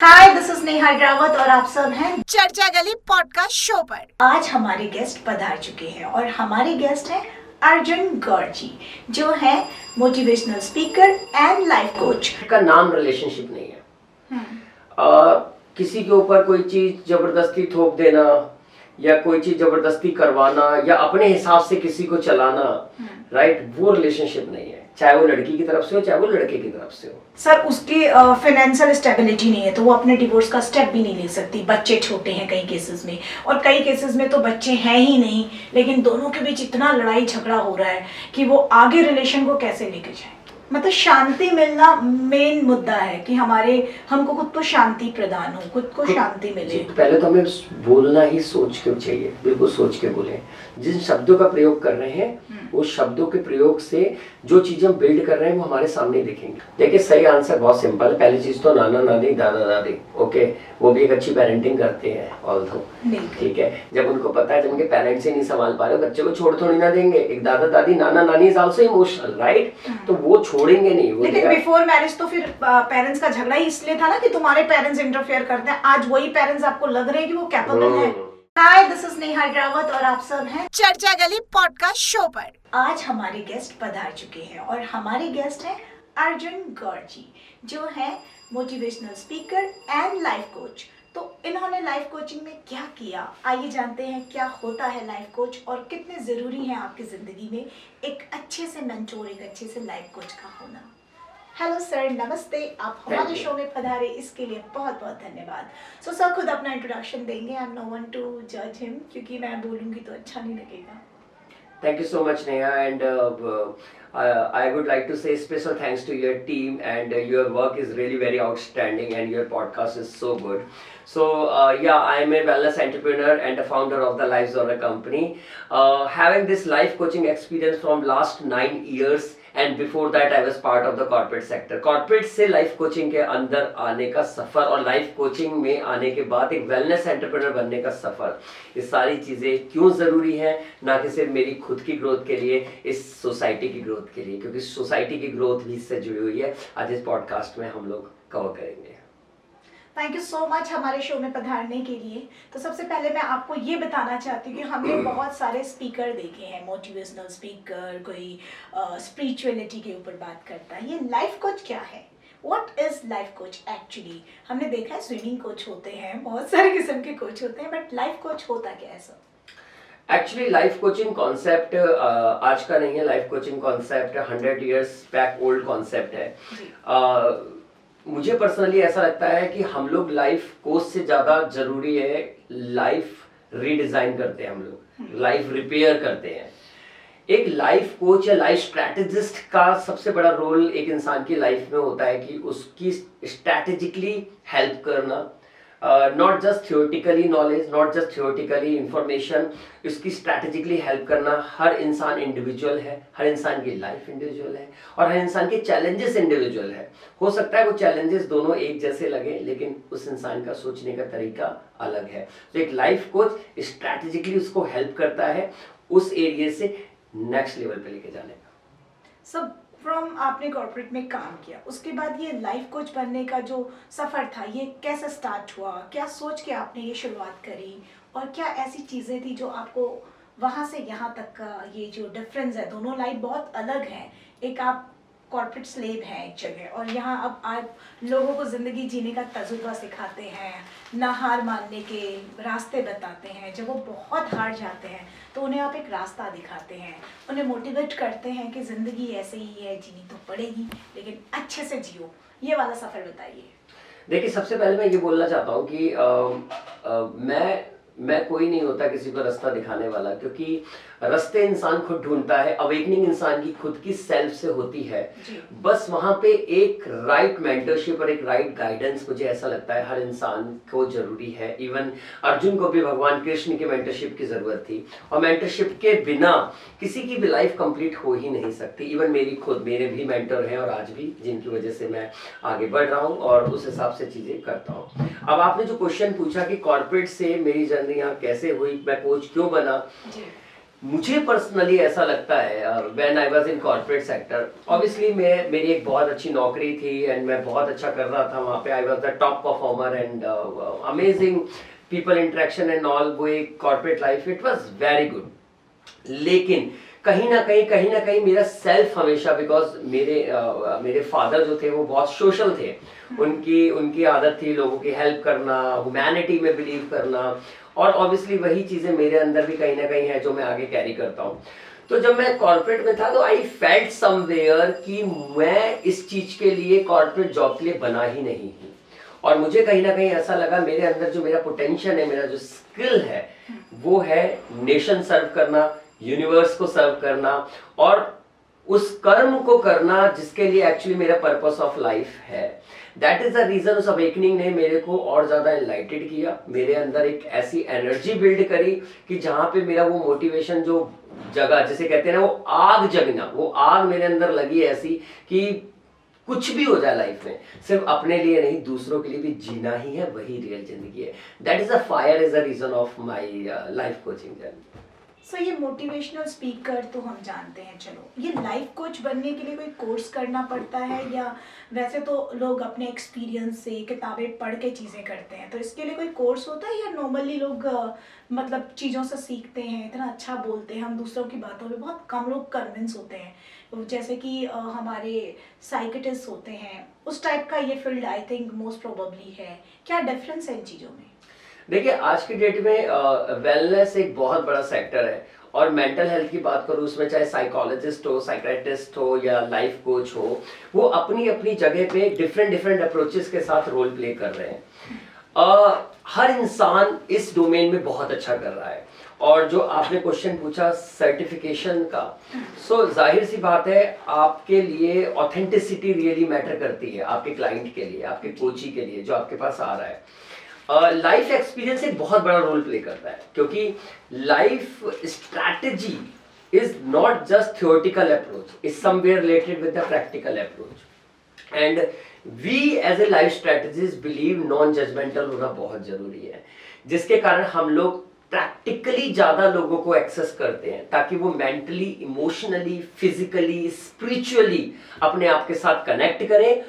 Hi, this is Neha Rawat और आप सब हैं चर्चा गली पॉडकास्ट शो पर। आज हमारे गेस्ट पधार चुके हैं और हमारे गेस्ट हैं अर्जुन गौर जी, जो है motivational speaker and life coach. का नाम रिलेशनशिप नहीं है। किसी के ऊपर कोई चीज जबरदस्ती थोप देना या कोई चीज जबरदस्ती करवाना या अपने हिसाब से किसी को चलाना, राइट, वो रिलेशनशिप नहीं है। चाहे वो लड़की की तरफ से हो चाहे वो लड़के की तरफ से हो। सर, उसकी फाइनेंशियल स्टेबिलिटी नहीं है तो वो अपने डिवोर्स का स्टेप भी नहीं ले सकती। बच्चे छोटे हैं कई केसेस में, और कई केसेस में तो बच्चे हैं ही नहीं, लेकिन दोनों के बीच इतना लड़ाई झगड़ा हो रहा है कि वो आगे रिलेशन को कैसे लेके जाए। मतलब शांति मिलना मेन मुद्दा है कि हमको खुद को शांति प्रदान हो, खुद को शांति मिले। पहले तो हमें बोलना ही सोच के चाहिए, बिल्कुल सोच के बोले। जिन शब्दों का प्रयोग कर रहे हैं वो शब्दों के प्रयोग से जो चीज हम बिल्ड कर रहे हैं वो हमारे सामने दिखेंगे। देखिए, सही आंसर बहुत सिंपल है। पहली चीज तो नाना नानी दादा दादी, ओके, वो भी एक अच्छी पेरेंटिंग करते हैं ऑल्दो, ठीक है। जब उनको पता है जब उनके पेरेंट्स ही नहीं संभाल पा रहे, बच्चे को छोड़ थोड़ी ना देंगे। एक दादा दादी नाना नानी इज आल्सो इमोशनल, राइट, तो वो छोड़ेंगे नहीं। वो लेकिन बिफोर मैरिज तो फिर पेरेंट्स का झगड़ा ही इसलिए था ना कि तुम्हारे पेरेंट्स इंटरफेयर करते हैं। आज वही पेरेंट्स आपको लग रहे हैं कि वो कैपेबल है। हाय, दिस इज नेहा रावत और आप सब हैं चर्चा गली पॉडकास्ट शो पर। आज हमारे गेस्ट पधार चुके हैं और हमारे गेस्ट हैं अर्जुन गौर जी, जो है motivational speaker and life coach. तो इन्होंने लाइफ कोचिंग में क्या किया, आइए जानते हैं क्या होता है लाइफ कोच और कितने ज़रूरी है आपकी ज़िंदगी में एक अच्छे से मेंटोर, एक अच्छे से लाइफ कोच का होना। हेलो सर, नमस्ते। आप हमारे शो में पधारे, इसके लिए बहुत बहुत धन्यवाद। सो सर खुद अपना इंट्रोडक्शन देंगे। I am no one to जज हिम, क्योंकि मैं बोलूँगी तो अच्छा नहीं लगेगा। Thank you so much, Neha, and I would like to say special thanks to your team, and your work is really very outstanding, and your podcast is so good. So yeah, I am a wellness entrepreneur and a founder of the Life Zora company. Having this life coaching experience from last 9 years, and before that I was part of the corporate sector. Corporate से life coaching के अंदर आने का सफ़र और life coaching में आने के बाद एक वेलनेस एंटरप्रेन्योर बनने का सफ़र, ये सारी चीज़ें क्यों ज़रूरी हैं, ना कि सिर्फ मेरी खुद की ग्रोथ के लिए, इस सोसाइटी की ग्रोथ के लिए, क्योंकि सोसाइटी की ग्रोथ भी इससे जुड़ी हुई है। आज इस पॉडकास्ट में हम लोग कवर करेंगे। थैंक यू सो मच हमारे शो में पधारने के लिए। तो सबसे पहले मैं आपको ये बताना चाहती हूँ कि हमने बहुत सारे स्पीकर देखे हैं, मोटिवेशनल स्पीकर, कोई स्पिरिचुअलिटी के ऊपर बात करता है। ये लाइफ कोच क्या है? What is life coach actually? हमने देखा है स्विमिंग कोच होते हैं, बहुत सारे किस्म के कोच होते हैं, बट लाइफ कोच होता क्या है sir? Actually life coaching concept आज का नहीं है। Life coaching concept 100 years back old concept है। मुझे पर्सनली ऐसा लगता है कि हम लोग लाइफ कोच से ज़्यादा ज़रूरी है लाइफ रीडिज़ाइन करते हैं, हम लोग लाइफ रिपेयर करते हैं। एक लाइफ कोच या लाइफ स्ट्रैटेजिस्ट का सबसे बड़ा रोल एक इंसान की लाइफ में होता है कि उसकी स्ट्रैटेजिकली हेल्प करना, not just theoretically knowledge, not just theoretically information, इसकी स्ट्रैटेजिकली हेल्प करना। हर इंसान इंडिविजुअल है, हर इंसान की लाइफ इंडिविजुअल है और हर इंसान के चैलेंजेस इंडिविजुअल है। हो सकता है वो चैलेंजेस दोनों एक जैसे लगे, लेकिन उस इंसान का सोचने का तरीका अलग है। तो एक लाइफ कोच स्ट्रैटेजिकली उसको हेल्प करता है उस एरिया से नेक्स्ट लेवल पे लेके जाने का। सब फ्रॉम आपने कॉर्पोरेट में काम किया, उसके बाद ये लाइफ कोच बनने का जो सफ़र था, ये कैसे स्टार्ट हुआ? क्या सोच के आपने ये शुरुआत करी और क्या ऐसी चीज़ें थी जो आपको वहाँ से यहाँ तक का ये जो डिफरेंस है, दोनों लाइफ बहुत अलग हैं। एक आप कॉर्पोरेट स्लेव हैं एक जगह, और यहाँ अब आप लोगों को ज़िंदगी जीने का तजुर्बा सिखाते हैं, ना हार मानने के रास्ते बताते हैं। जब वो बहुत हार जाते हैं तो उन्हें आप एक रास्ता दिखाते हैं, उन्हें मोटिवेट करते हैं कि ज़िंदगी ऐसे ही है, जीनी तो पड़ेगी, लेकिन अच्छे से जियो। ये वाला सफ़र बताइए। देखिए, सबसे पहले मैं ये बोलना चाहता हूँ कि मैं कोई नहीं होता किसी को रास्ता दिखाने वाला, क्योंकि रास्ते इंसान खुद ढूंढता है। अवेकनिंग इंसान की खुद की सेल्फ से होती है। बस वहाँ पे एक राइट मेंटरशिप और एक राइट गाइडेंस, मुझे ऐसा लगता है हर इंसान को जरूरी है। इवन अर्जुन को भी भगवान कृष्ण की मेंटरशिप की जरूरत थी, और मेंटरशिप के बिना किसी की भी लाइफ कंप्लीट हो ही नहीं सकती। इवन मेरे भी मेंटर हैं और आज भी, जिनकी वजह से मैं आगे बढ़ रहा हूँ और उस हिसाब से चीजें करता हूँ। अब आपने जो क्वेश्चन पूछा कि कॉर्पोरेट से मेरी जर्नी यहाँ कैसे हुई, मैं कोच क्यों बना, मुझे पर्सनली ऐसा लगता है when I was in corporate sector, obviously मेरी एक बहुत अच्छी नौकरी थी एंड मैं बहुत अच्छा कर रहा था वहाँ पे। I was the top performer and amazing people interaction and all, वो एक corporate life, it was very good. लेकिन कहीं ना कहीं मेरा सेल्फ हमेशा, बिकॉज मेरे फादर जो थे वो बहुत सोशल थे, उनकी आदत थी लोगों की हेल्प करना, ह्यूमैनिटी में बिलीव करना, और ऑब्वियसली वही चीजें मेरे अंदर भी कहीं ना कहीं है जो मैं आगे कैरी करता हूँ। तो जब मैं कॉर्पोरेट में था तो आई फेल्ट समवेयर कि मैं इस चीज के लिए, कॉर्पोरेट जॉब के लिए बना ही नहीं हूँ। और मुझे कहीं ना कहीं ऐसा लगा मेरे अंदर जो मेरा पोटेंशियल है, मेरा जो स्किल है, वो है नेशन सर्व करना, यूनिवर्स को सर्व करना, और उस कर्म को करना जिसके लिए एक्चुअली मेरा पर्पस ऑफ लाइफ है। दैट इज द रीजन उस अवेकनिंग ने मेरे को और ज्यादा एनलाइटेड किया, मेरे अंदर एक ऐसी एनर्जी बिल्ड करी कि जहां पे मेरा वो मोटिवेशन जो जगह, जिसे कहते हैं ना, वो आग जगना, वो आग मेरे अंदर लगी ऐसी कि कुछ भी हो जाए लाइफ में, सिर्फ अपने लिए नहीं दूसरों के लिए भी जीना ही है, वही रियल जिंदगी है। That is a fire, is the reason of my life coaching journey. So ये मोटिवेशनल स्पीकर तो हम जानते हैं, चलो ये लाइफ कोच बनने के लिए कोई कोर्स करना पड़ता है, या वैसे तो लोग अपने एक्सपीरियंस से किताबें पढ़ के चीज़ें करते हैं, तो इसके लिए कोई कोर्स होता है, या नॉर्मली लोग मतलब चीज़ों से सीखते हैं, इतना अच्छा बोलते हैं, हम दूसरों की बातों पे बहुत कम लोग कन्विंस होते हैं, जैसे कि हमारे साइकिटिस्ट होते हैं, उस टाइप का ये field I think most probably है। क्या डिफरेंस है इन चीज़ों में? देखिए, आज की डेट में वेलनेस एक बहुत बड़ा सेक्टर है, और मेंटल हेल्थ की बात करूँ उसमें चाहे साइकोलॉजिस्ट हो, साइकियाट्रिस्ट हो, या लाइफ कोच हो, वो अपनी अपनी जगह पे डिफरेंट अप्रोचेस के साथ रोल प्ले कर रहे हैं। हर इंसान इस डोमेन में बहुत अच्छा कर रहा है। और जो आपने क्वेश्चन पूछा सर्टिफिकेशन का, सो जाहिर सी बात है आपके लिए ऑथेंटिसिटी रियली मैटर करती है, आपके क्लाइंट के लिए, आपके कोची के लिए जो आपके पास आ रहा है। लाइफ एक्सपीरियंस एक बहुत बड़ा रोल प्ले करता है, क्योंकि life strategy is not just theoretical approach, is somewhere related with the practical approach. And we as a life strategist believe non judgemental होना बहुत जरूरी है, जिसके कारण हम लोग प्रैक्टिकली ज्यादा लोगों को एक्सेस करते हैं, ताकि वो मेंटली, इमोशनली, फिजिकली, स्पिरिचुअली अपने आप के साथ कनेक्ट करें,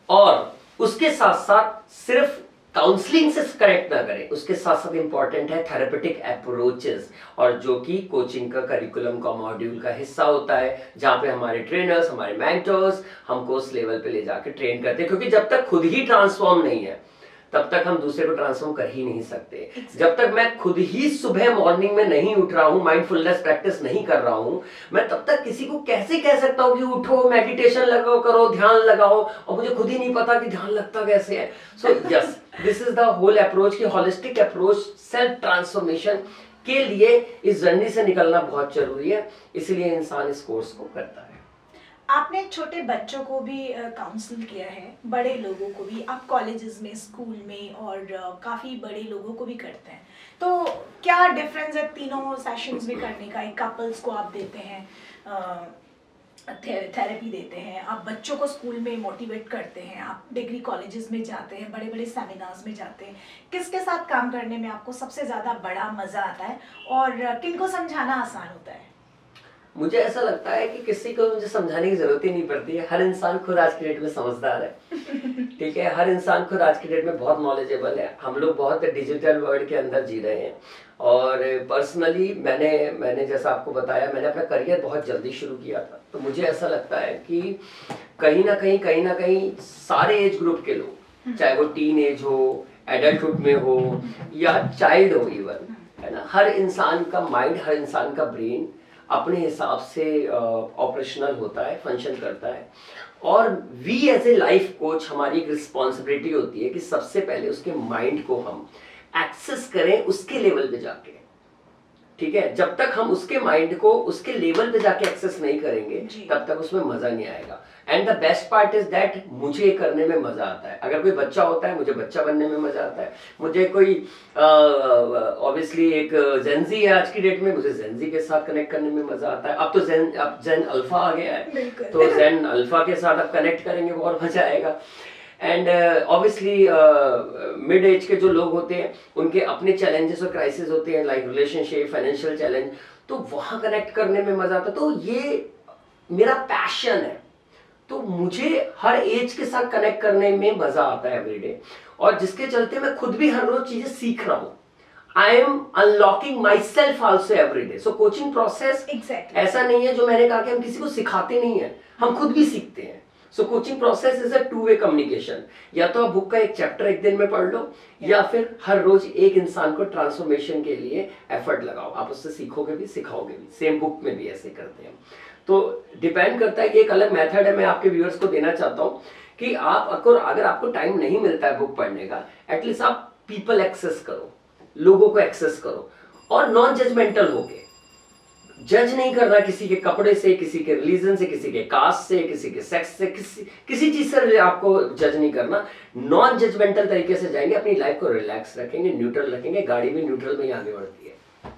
और उसके साथ साथ सिर्फ काउंसलिंग से करेक्ट ना करें, उसके साथ साथ इंपॉर्टेंट है थेरेपेटिक अप्रोचेस, और जो कि कोचिंग का करिकुलम का मॉड्यूल का हिस्सा होता है, जहां पे हमारे ट्रेनर्स, हमारे मेंटर्स हमको उस लेवल पे ले जाके ट्रेन करते हैं। क्योंकि जब तक खुद ही ट्रांसफॉर्म नहीं है तब तक हम दूसरे को ट्रांसफॉर्म कर ही नहीं सकते। जब तक मैं खुद ही सुबह मॉर्निंग में नहीं उठ रहा हूँ, माइंडफुलनेस प्रैक्टिस नहीं कर रहा हूँ, मैं तब तक किसी को कैसे कह सकता हूँ कि उठो, मेडिटेशन लगाओ, करो, ध्यान लगाओ, और मुझे खुद ही नहीं पता कि ध्यान लगता कैसे है। So yes, this is the whole approach की हॉलिस्टिक अप्रोच सेल्फ ट्रांसफॉर्मेशन के लिए इस जर्नी से निकलना बहुत जरूरी है, इसलिए इंसान इस कोर्स को करता है। आपने छोटे बच्चों को भी काउंसिल किया है, बड़े लोगों को भी, आप कॉलेजेस में, स्कूल में, और काफ़ी बड़े लोगों को भी करते हैं, तो क्या डिफरेंस है तीनों सेशंस में करने का? एक कपल्स को आप देते हैं, थेरेपी देते हैं, आप बच्चों को स्कूल में मोटिवेट करते हैं, आप डिग्री कॉलेजेस में जाते हैं, बड़े बड़े सेमिनार्स में जाते हैं, किसके साथ काम करने में आपको सबसे ज़्यादा बड़ा मज़ा आता है, और किनको समझाना आसान होता है? मुझे ऐसा लगता है कि किसी को मुझे समझाने की जरूरत ही नहीं पड़ती है, हर इंसान खुद आज की डेट में समझदार है। ठीक है, हर इंसान खुद आज की डेट में बहुत नॉलेजेबल है। हम लोग बहुत डिजिटल वर्ल्ड के अंदर जी रहे हैं, और पर्सनली मैंने जैसा आपको बताया, मैंने अपना करियर बहुत जल्दी शुरू किया था, तो मुझे ऐसा लगता है कि कहीं ना कहीं सारे एज ग्रुप के लोग, चाहे वो टीन एज हो, एडल्टहुड में हो, या चाइल्ड हो इवन, है ना, हर इंसान का माइंड, हर इंसान का ब्रेन अपने हिसाब से ऑपरेशनल होता है, फंक्शन करता है। और we as a life coach, हमारी एक रिस्पॉन्सिबिलिटी होती है कि सबसे पहले उसके माइंड को हम एक्सेस करें उसके लेवल पे जाके। ठीक है, जब तक हम उसके माइंड को उसके लेवल पे जाके एक्सेस नहीं करेंगे तब तक उसमें मजा नहीं आएगा। And the best part is that मुझे करने में मजा आता है। अगर कोई बच्चा होता है, मुझे बच्चा बनने में मजा आता है। मुझे कोई ऑब्वियसली एक जेनजी है आज की डेट में, मुझे जेनजी के साथ कनेक्ट करने में मजा आता है। अब तो जेन अल्फा आ गया है, तो जेन अल्फा के साथ आप कनेक्ट करेंगे बहुत मजा आएगा। एंड ऑब्वियसली मिड एज के जो लोग होते हैं उनके अपने चैलेंजेस और क्राइसिस होते हैं, लाइक रिलेशनशिप, फाइनेंशियल चैलेंज, तो वहाँ कनेक्ट करने में मजा आता। तो ये मेरा पैशन है, तो मुझे हर एज के साथ कनेक्ट करने में मजा आता है एवरीडे, और जिसके चलते मैं खुद भी हर रोज चीजें सीख रहा हूँ। I am unlocking my self also everyday. So coaching process ऐसा नहीं है जो मैंने कहा कि हम किसी को सिखाते नहीं है, हम खुद भी सीखते हैं। So coaching process is a two way communication. या तो आप बुक का एक चैप्टर एक दिन में पढ़ लो, या फिर हर रोज एक इंसान को ट्रांसफॉर्मेशन के लिए एफर्ट लगाओ। आप उससे सीखोगे भी, सिखाओगे भी। सेम बुक में भी ऐसे करते हैं। तो डिपेंड करता है कि एक अलग मेथड है, मैं आपके व्यूअर्स को देना चाहता हूँ कि आप अगर आपको टाइम नहीं मिलता है बुक पढ़ने का, एटलीस्ट आप पीपल एक्सेस करो, लोगों को एक्सेस करो, और नॉन जजमेंटल हो गए। जज नहीं करना किसी के कपड़े से, किसी के रिलीजन से, किसी के कास्ट से, किसी के सेक्स से, किसी चीज से आपको जज नहीं करना। नॉन जजमेंटल तरीके से जाएंगे, अपनी लाइफ को रिलैक्स रखेंगे, न्यूट्रल रखेंगे। गाड़ी भी न्यूट्रल में ही आगे बढ़ती है।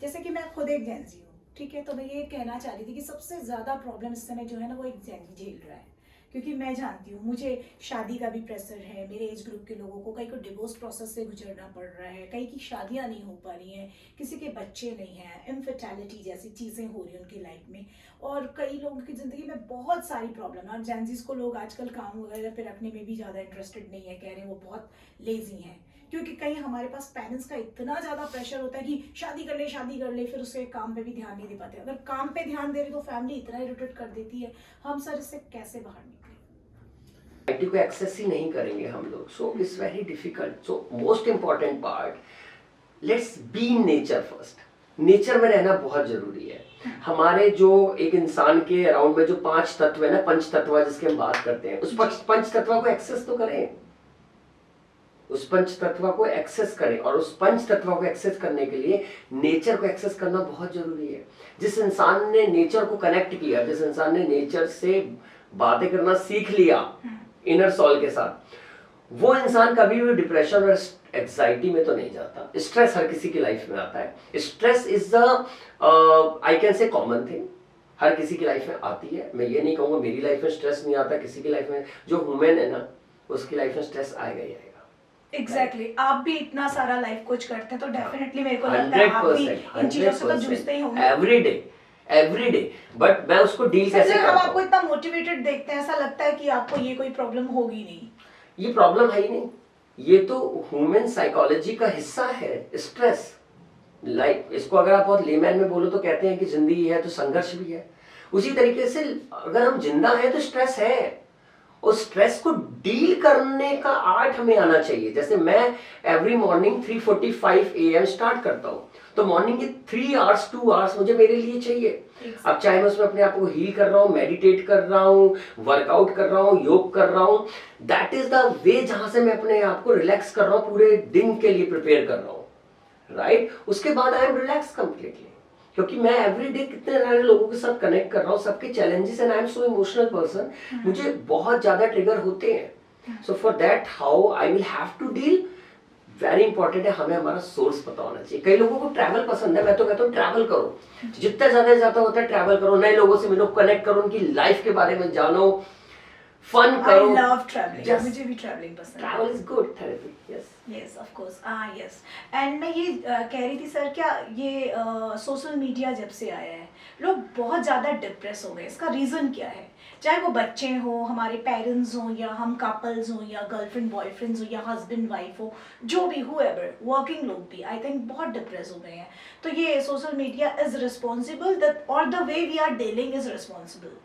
जैसे कि मैं खुद एक जेंजी हूँ, ठीक है, तो मैं ये कहना चाह रही थी कि सबसे ज्यादा प्रॉब्लम इस समय जो है ना वो एक जेंजी झेल रहा है, क्योंकि मैं जानती हूँ मुझे शादी का भी प्रेशर है। मेरे एज ग्रुप के लोगों को, कई को डिवोर्स प्रोसेस से गुजरना पड़ रहा है, कई की शादियाँ नहीं हो पा रही हैं, किसी के बच्चे नहीं हैं, इनफर्टिलिटी जैसी चीज़ें हो रही हैं उनकी लाइफ में, और कई लोगों की ज़िंदगी में बहुत सारी प्रॉब्लम है। और जेंजीज को लोग आजकल काम वगैरह पे रखने में भी ज़्यादा इंटरेस्टेड नहीं है, कह रहे हैं वो बहुत लेजी हैं, क्योंकि कहीं हमारे पास पेरेंट्स का इतना ज़्यादा प्रेशर होता है कि शादी कर ले, फिर उसके काम पे भी ध्यान नहीं दे पाते। अगर काम पे ध्यान दे रहे तो फैमिली इतना इरिटेट कर देती है। हम सर इससे कैसे बाहर निकले? आईटी को एक्सेस ही नहीं करेंगे हम लोग, so it's very difficult. So most important part, let's be in nature first. Nature में रहना बहुत जरूरी है। हमारे जो एक इंसान के अराउंड में जो 5 तत्व है ना, पंच तत्व जिसके हम बात करते हैं, उस पंच तत्व को एक्सेस तो करें, उस पंच तत्व को एक्सेस करें। और उस पंच तत्व को एक्सेस करने के लिए नेचर को एक्सेस करना बहुत जरूरी है। जिस इंसान ने नेचर को कनेक्ट किया, जिस इंसान ने नेचर से बातें करना सीख लिया इनर सॉल के साथ, वो इंसान कभी भी डिप्रेशन और एंजाइटी में तो नहीं जाता। स्ट्रेस हर किसी की लाइफ में आता है। Stress is the I can say common thing, हर किसी की लाइफ में आती है। मैं ये नहीं कहूंगा मेरी लाइफ में स्ट्रेस नहीं आता, किसी की लाइफ में, जो ह्यूमन है ना उसकी लाइफ में स्ट्रेस आएगा ही आएगा। एग्जैक्टली आप भी इतना सारा लाइफ कोच करते हैं, तो डेफिनेटली मेरे को लगता है आप भी इन चीजों से तो जूझते ही होंगे एवरी डे। बट मैं उसको डील कैसे करता हूं? हम आपको इतना मोटिवेटेड देखते हैं, ऐसा लगता है कि आपको ये कोई प्रॉब्लम होगी नहीं। ये प्रॉब्लम है ही नहीं, ये तो ह्यूमन साइकोलॉजी का हिस्सा है। स्ट्रेस लाइक इसको अगर आप बहुत लेमैन में बोलो तो कहते हैं कि जिंदगी है तो संघर्ष भी है। उसी तरीके से अगर हम जिंदा हैं तो स्ट्रेस है, उस स्ट्रेस को डील करने का आर्ट हमें आना चाहिए। जैसे मैं एवरी मॉर्निंग 3:45 AM स्टार्ट करता हूँ, तो मॉर्निंग के 3 आवर्स 2 आवर्स मुझे मेरे लिए चाहिए। अब चाहे मैं उसमें अपने आप को हील कर रहा हूँ, मेडिटेट कर रहा हूँ, वर्कआउट कर रहा हूँ, योग कर रहा हूँ, दैट इज द वे जहां से मैं अपने आप को रिलैक्स कर रहा हूँ, पूरे दिन के लिए प्रिपेयर कर रहा हूँ, राइट। उसके बाद आई एम रिलैक्स कंप्लीटली, क्योंकि मैं एवरीडे कितने सारे लोगों के साथ कनेक्ट कर रहा हूँ, सबके challenges, and I am so emotional person, मुझे बहुत ज्यादा ट्रिगर होते हैं। So for that how I will have to deal, very important है, हमें हमारा सोर्स पता होना चाहिए। कई लोगों को ट्रैवल पसंद है, मैं तो कहता हूँ ट्रैवल करो, जितना ज्यादा होता है ट्रैवल करो, नए लोगों से मिलो, कनेक्ट करो, उनकी लाइफ के बारे में जानो, फन करो। I love traveling. मुझे भी ट्रैवलिंग पसंद है। Travel is good therapy, yes yes of course, yes. And मैं ये कह रही थी सर, क्या ये सोशल मीडिया जब से आया है लोग बहुत ज़्यादा डिप्रेस हो गए, इसका रीज़न क्या है? चाहे वो बच्चे हों, हमारे पेरेंट्स हों, या हम कपल्स हों, या गर्लफ्रेंड बॉयफ्रेंड्स हो, या हस्बैंड वाइफ हो, जो भी हुएवर, वर्किंग लोग भी आई थिंक बहुत डिप्रेस हो गए हैं। तो ये social media is responsible that, और the way we are dealing is responsible?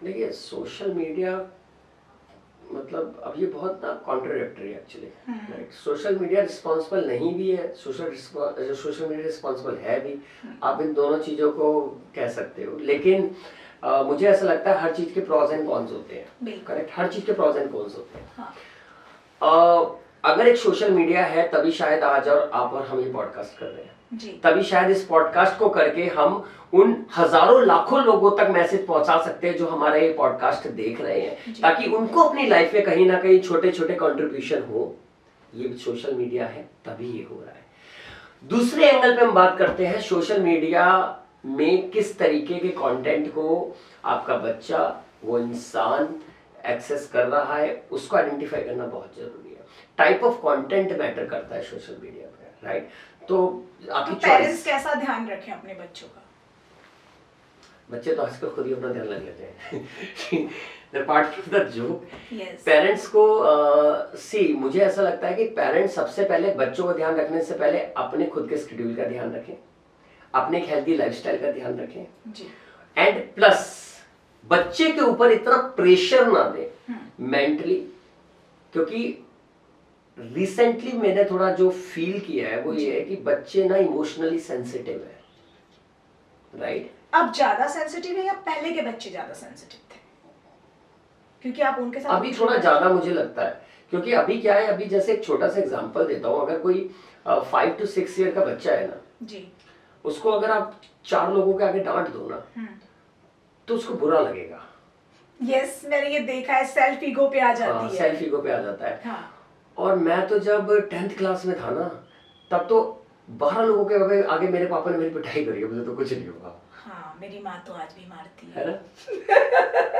देखिए सोशल मीडिया मतलब अब ये बहुत ना contradictory actually, right. Social media responsible नहीं भी है, सोशल मीडिया रिस्पॉन्सिबल है भी, आप इन दोनों चीज़ों को कह सकते हो। लेकिन मुझे ऐसा लगता है हर चीज़ के प्रॉज एंड कॉन्स होते हैं, करेक्ट, हर चीज़ के प्रॉज एंड कॉन्स होते हैं। हाँ। अगर एक सोशल मीडिया है तभी शायद आज और आप और हम ये पॉडकास्ट कर रहे हैं, तभी शायद इस पॉडकास्ट को करके हम उन हजारों लाखों लोगों तक मैसेज पहुंचा सकते हैं जो हमारा ये पॉडकास्ट देख रहे हैं, ताकि उनको अपनी लाइफ में कहीं ना कहीं छोटे छोटे कंट्रीब्यूशन हो। ये भी सोशल मीडिया है तभी ये हो रहा है। दूसरे एंगल पे हम बात करते हैं सोशल मीडिया में किस तरीके के कंटेंट को आपका बच्चा, वो इंसान एक्सेस कर रहा है, उसको आइडेंटिफाई करना बहुत जरूरी है। टाइप ऑफ कंटेंट मैटर करता है सोशल मीडिया पे, राइट। तो तो आपकी पेरेंट्स चॉइस। कैसा ध्यान रखें अपने बच्चों का? बच्चे तो आजकल खुद ही अपना ध्यान रख लेते हैं part of the joke. Yes. Parents को सी मुझे ऐसा लगता है कि पेरेंट्स सबसे पहले बच्चों को ध्यान रखने से पहले अपने खुद के शेड्यूल का ध्यान रखें, अपने एक हेल्दी लाइफस्टाइल का ध्यान रखें जी। एंड प्लस बच्चे के ऊपर इतना प्रेशर ना दें मेंटली, क्योंकि रिसेंटली मैंने थोड़ा जो फील किया है वो ये है कि बच्चे ना इमोशनली सेंसिटिव है, राइट? अब ज्यादा सेंसिटिव है या पहले के बच्चे ज्यादा सेंसिटिव थे? क्योंकि आप उनके साथ अभी थोड़ा ज्यादा मुझे लगता है, क्योंकि अभी क्या है, अभी जैसे एक छोटा सा एग्जांपल देता हूँ, अगर कोई 5 to 6 ईयर का बच्चा है ना, जी। उसको अगर आप 4 लोगों के आगे डांट दो ना तो उसको बुरा लगेगा। यस, मैंने ये देखा है, सेल्फ ईगो पे आ जाती है। सेल्फ ईगो पे आ जाता है। हाँ। और मैं तो जब 10th क्लास में था ना, तब तो 12 लोगों के आगे मेरे पापा ने मेरी पिटाई करी है, मुझे तो कुछ नहीं हुआ। हाँ, मेरी माँ तो आज भी मारती है ना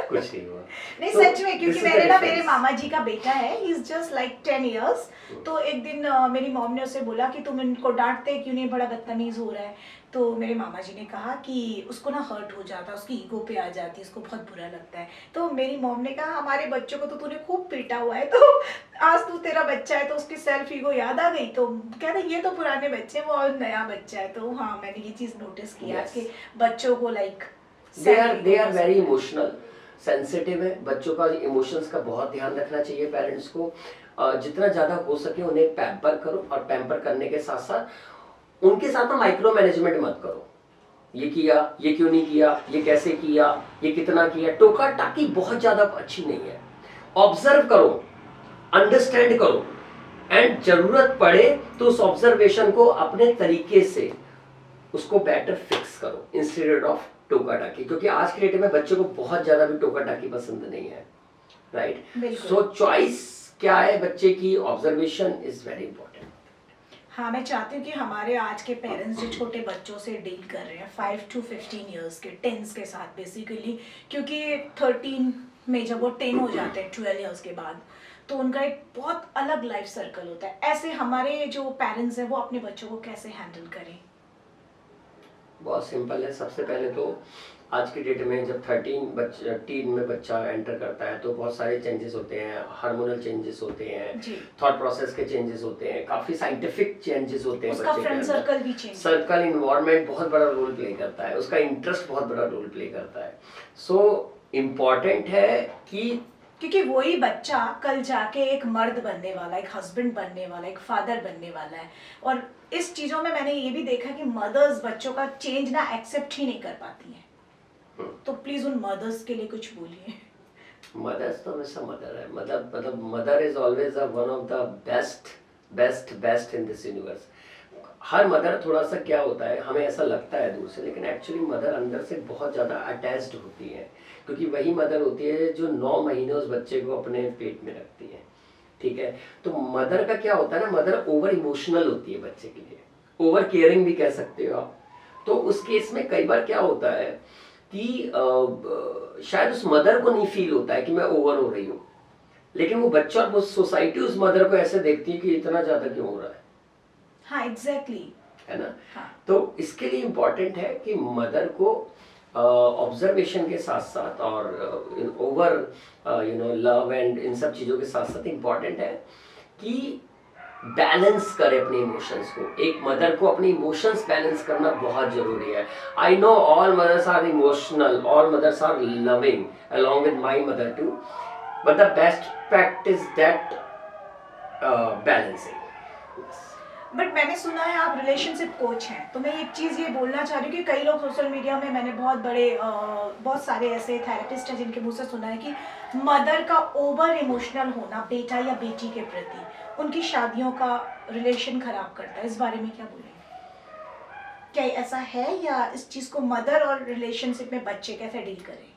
कुछ नहीं हुआ। नहीं तो सच में, क्योंकि this is मेरे the ना मेरे difference. मामा जी का बेटा है, he is just like 10 years. तो एक दिन मेरी मॉम ने उसे बोला कि तुम इनको डांटते क्यों नहीं, बड़ा बदतमीज हो रहा है। तो मेरे मामा जी ने कहा कि उसको ना हर्ट हो जाता है, उसकी ईगो पे आ जाती है, उसको बहुत बुरा लगता है। तो मेरी मॉम ने कहा हमारे बच्चों को तो तूने खूब पीटा हुआ है, तो आज तू तेरा बच्चा है तो उसकी सेल्फ ईगो याद आ गई। तो कह रहे ये तो पुराने बच्चे, वो और नया बच्चा है। तो हाँ, मैंने ये चीज नोटिस की आज के बच्चों को, like they are very emotional sensitive है। बच्चों का इमोशंस का बहुत ध्यान रखना चाहिए पेरेंट्स को। जितना ज्यादा हो सके उन्हें पैम्पर करो, और पैम्पर करने के साथ साथ उनके साथ ना माइक्रो मैनेजमेंट मत करो। ये किया, ये क्यों नहीं किया, ये कैसे किया, ये कितना किया, टोका टाकी बहुत ज्यादा अच्छी नहीं है। ऑब्जर्व करो, अंडरस्टैंड करो, एंड जरूरत पड़े तो उस ऑब्जर्वेशन को अपने तरीके से उसको बेटर फिक्स करो इंस्टेड ऑफ टोका टाकी। क्योंकि आज के डेट में बच्चों को बहुत ज्यादा भी टोका टाकी पसंद नहीं है, राइट? सो चॉइस क्या है बच्चे की, ऑब्जर्वेशन इज वेरी इंपॉर्टेंट। हाँ, मैं चाहती हूँ कि हमारे आज के पेरेंट्स जो छोटे बच्चों से डील कर रहे हैं 5 to 15 इयर्स के, 10s के साथ बेसिकली, क्योंकि 13 में जब वो 10 हो जाते हैं 12 इयर्स के बाद, तो उनका एक बहुत अलग लाइफ सर्कल होता है। ऐसे हमारे जो पेरेंट्स हैं वो अपने बच्चों को कैसे हैंडल करें? बहुत सिंपल है। सबसे पहले तो आज की डेट में जब 13 में बच्चा एंटर करता है तो बहुत सारे चेंजेस होते हैं, हार्मोनल चेंजेस होते हैं, थॉट प्रोसेस के चेंजेस होते हैं, काफी साइंटिफिक चेंजेस होते हैं। उसका फ्रेंड सर्कल भी चेंज, सर्कल इन्वायरमेंट बहुत बड़ा रोल प्ले करता है, उसका इंटरेस्ट बहुत बड़ा रोल प्ले करता है। सो इम्पॉर्टेंट है कि, क्योंकि वही बच्चा कल जाके एक मर्द बनने वाला, एक हस्बैंड बनने वाला, एक फादर बनने वाला है। और इस चीजों में मैंने ये भी देखा कि मदर्स बच्चों का चेंज ना एक्सेप्ट ही नहीं कर पाती हैं। तो प्लीज उन मदर्स के लिए कुछ बोलिए। मदर्स तो हमेशा मदर है। मतलब mother is always one of the best in this universe. Her mother थोड़ा सा क्या होता है, हमें ऐसा लगता है दूर से, लेकिन एक्चुअली मदर अंदर से बहुत ज़्यादा अटैच्ड होती है, क्योंकि वही मदर होती है जो 9 महीने उस बच्चे को अपने पेट में रखती है, ठीक है? तो मदर का क्या होता है ना, मदर ओवर इमोशनल होती है बच्चे के लिए, ओवर केयरिंग भी कह सकते हो आप। तो उस केस में कई बार क्या होता है कि शायद उस मदर को नहीं फील होता है कि मैं ओवर हो रही हूँ, लेकिन वो बच्चा और वो सोसाइटी उस मदर को ऐसे देखती है कि इतना ज़्यादा क्यों हो रहा है। हाँ, एग्जैक्टली, है ना? हाँ। तो इसके लिए इम्पोर्टेंट है कि मदर को ऑब्जर्वेशन के साथ साथ और ओवर लव एंड इन सब चीज़ों के साथ साथ इम्पोर्टेंट है कि बैलेंस करे अपने इमोशंस को। एक मदर को अपने इमोशंस बैलेंस करना बहुत जरूरी है। I know all mothers are emotional, all mothers are loving along with my mother too, but the best practice that balancing. But मैंने सुना है आप रिलेशनशिप कोच हैं, तो मैं एक चीज़ ये बोलना चाह रही हूँ कि कई लोग सोशल मीडिया में, मैंने बहुत सारे ऐसे थेरेपिस्ट हैं जिनके मुंह से सुना है कि मदर का ओवर इमोशनल होना बेटा या बेटी के प्रति उनकी शादियों का रिलेशन खराब करता है। इस बारे में क्या बोलेंगे? क्या ऐसा है, या इस चीज़ को मदर और रिलेशनशिप में बच्चे कैसे डील करें?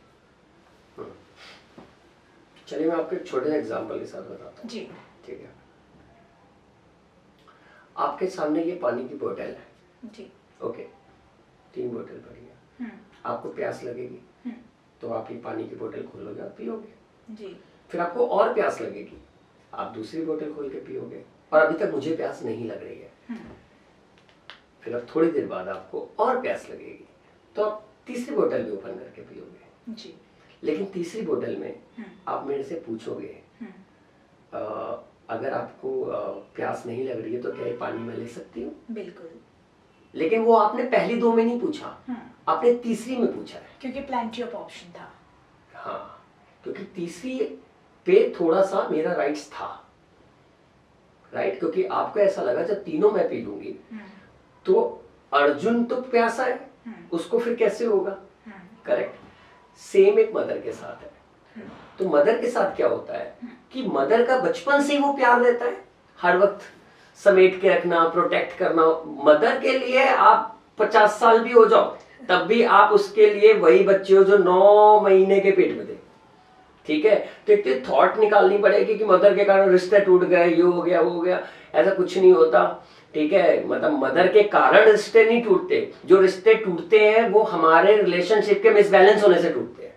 चलिए मैं आपको एक छोटे से एग्जांपल के साथ बताता हूँ। जी, ठीक है। आपके सामने ये पानी की बोतल है, जी, ओके, 3 बोतल पड़ी है, आपको प्यास लगेगी तो आप ये पानी की बोतल खोलोगे और पियोगे। जी। फिर आपको और प्यास लगेगी, आप दूसरी बोतल खोल के पियोगे, और अभी तक मुझे प्यास नहीं लग रही है। फिर अब थोड़ी देर बाद आपको और प्यास लगेगी, तो आप तीसरी बोतल भी ओपन करके पियोगे जी। लेकिन तीसरी बोतल में आप मेरे से पूछोगे अगर आपको प्यास नहीं लग रही है तो क्या ये पानी मैं ले सकती हूँ? बिल्कुल। लेकिन वो आपने पहली दो में नहीं पूछा, आपने तीसरी में पूछा है, क्योंकि प्लेंटी ऑफ ऑप्शन था। हाँ, क्योंकि तीसरी पे थोड़ा सा मेरा राइट्स था, राइट, क्योंकि आपको ऐसा लगा जब तीनों मैं पी लूंगी तो अर्जुन तो प्यासा है, उसको फिर कैसे होगा, करेक्ट। सेम एक मदर के साथ है। तो मदर के साथ क्या होता है कि मदर का बचपन से ही वो प्यार रहता है, हर वक्त समेट के रखना, प्रोटेक्ट करना। मदर के लिए आप 50 साल भी हो जाओ तब भी आप उसके लिए वही बच्चे हो जो 9 महीने के पेट में थे, ठीक है। तो एक थॉट निकालनी पड़ेगी कि मदर के कारण रिश्ते टूट गए, ये हो गया वो हो गया, ऐसा कुछ नहीं होता, ठीक है। मतलब मदर के कारण रिश्ते नहीं टूटते, जो रिश्ते टूटते हैं वो हमारे रिलेशनशिप के मिसबैलेंस होने से टूटते हैं।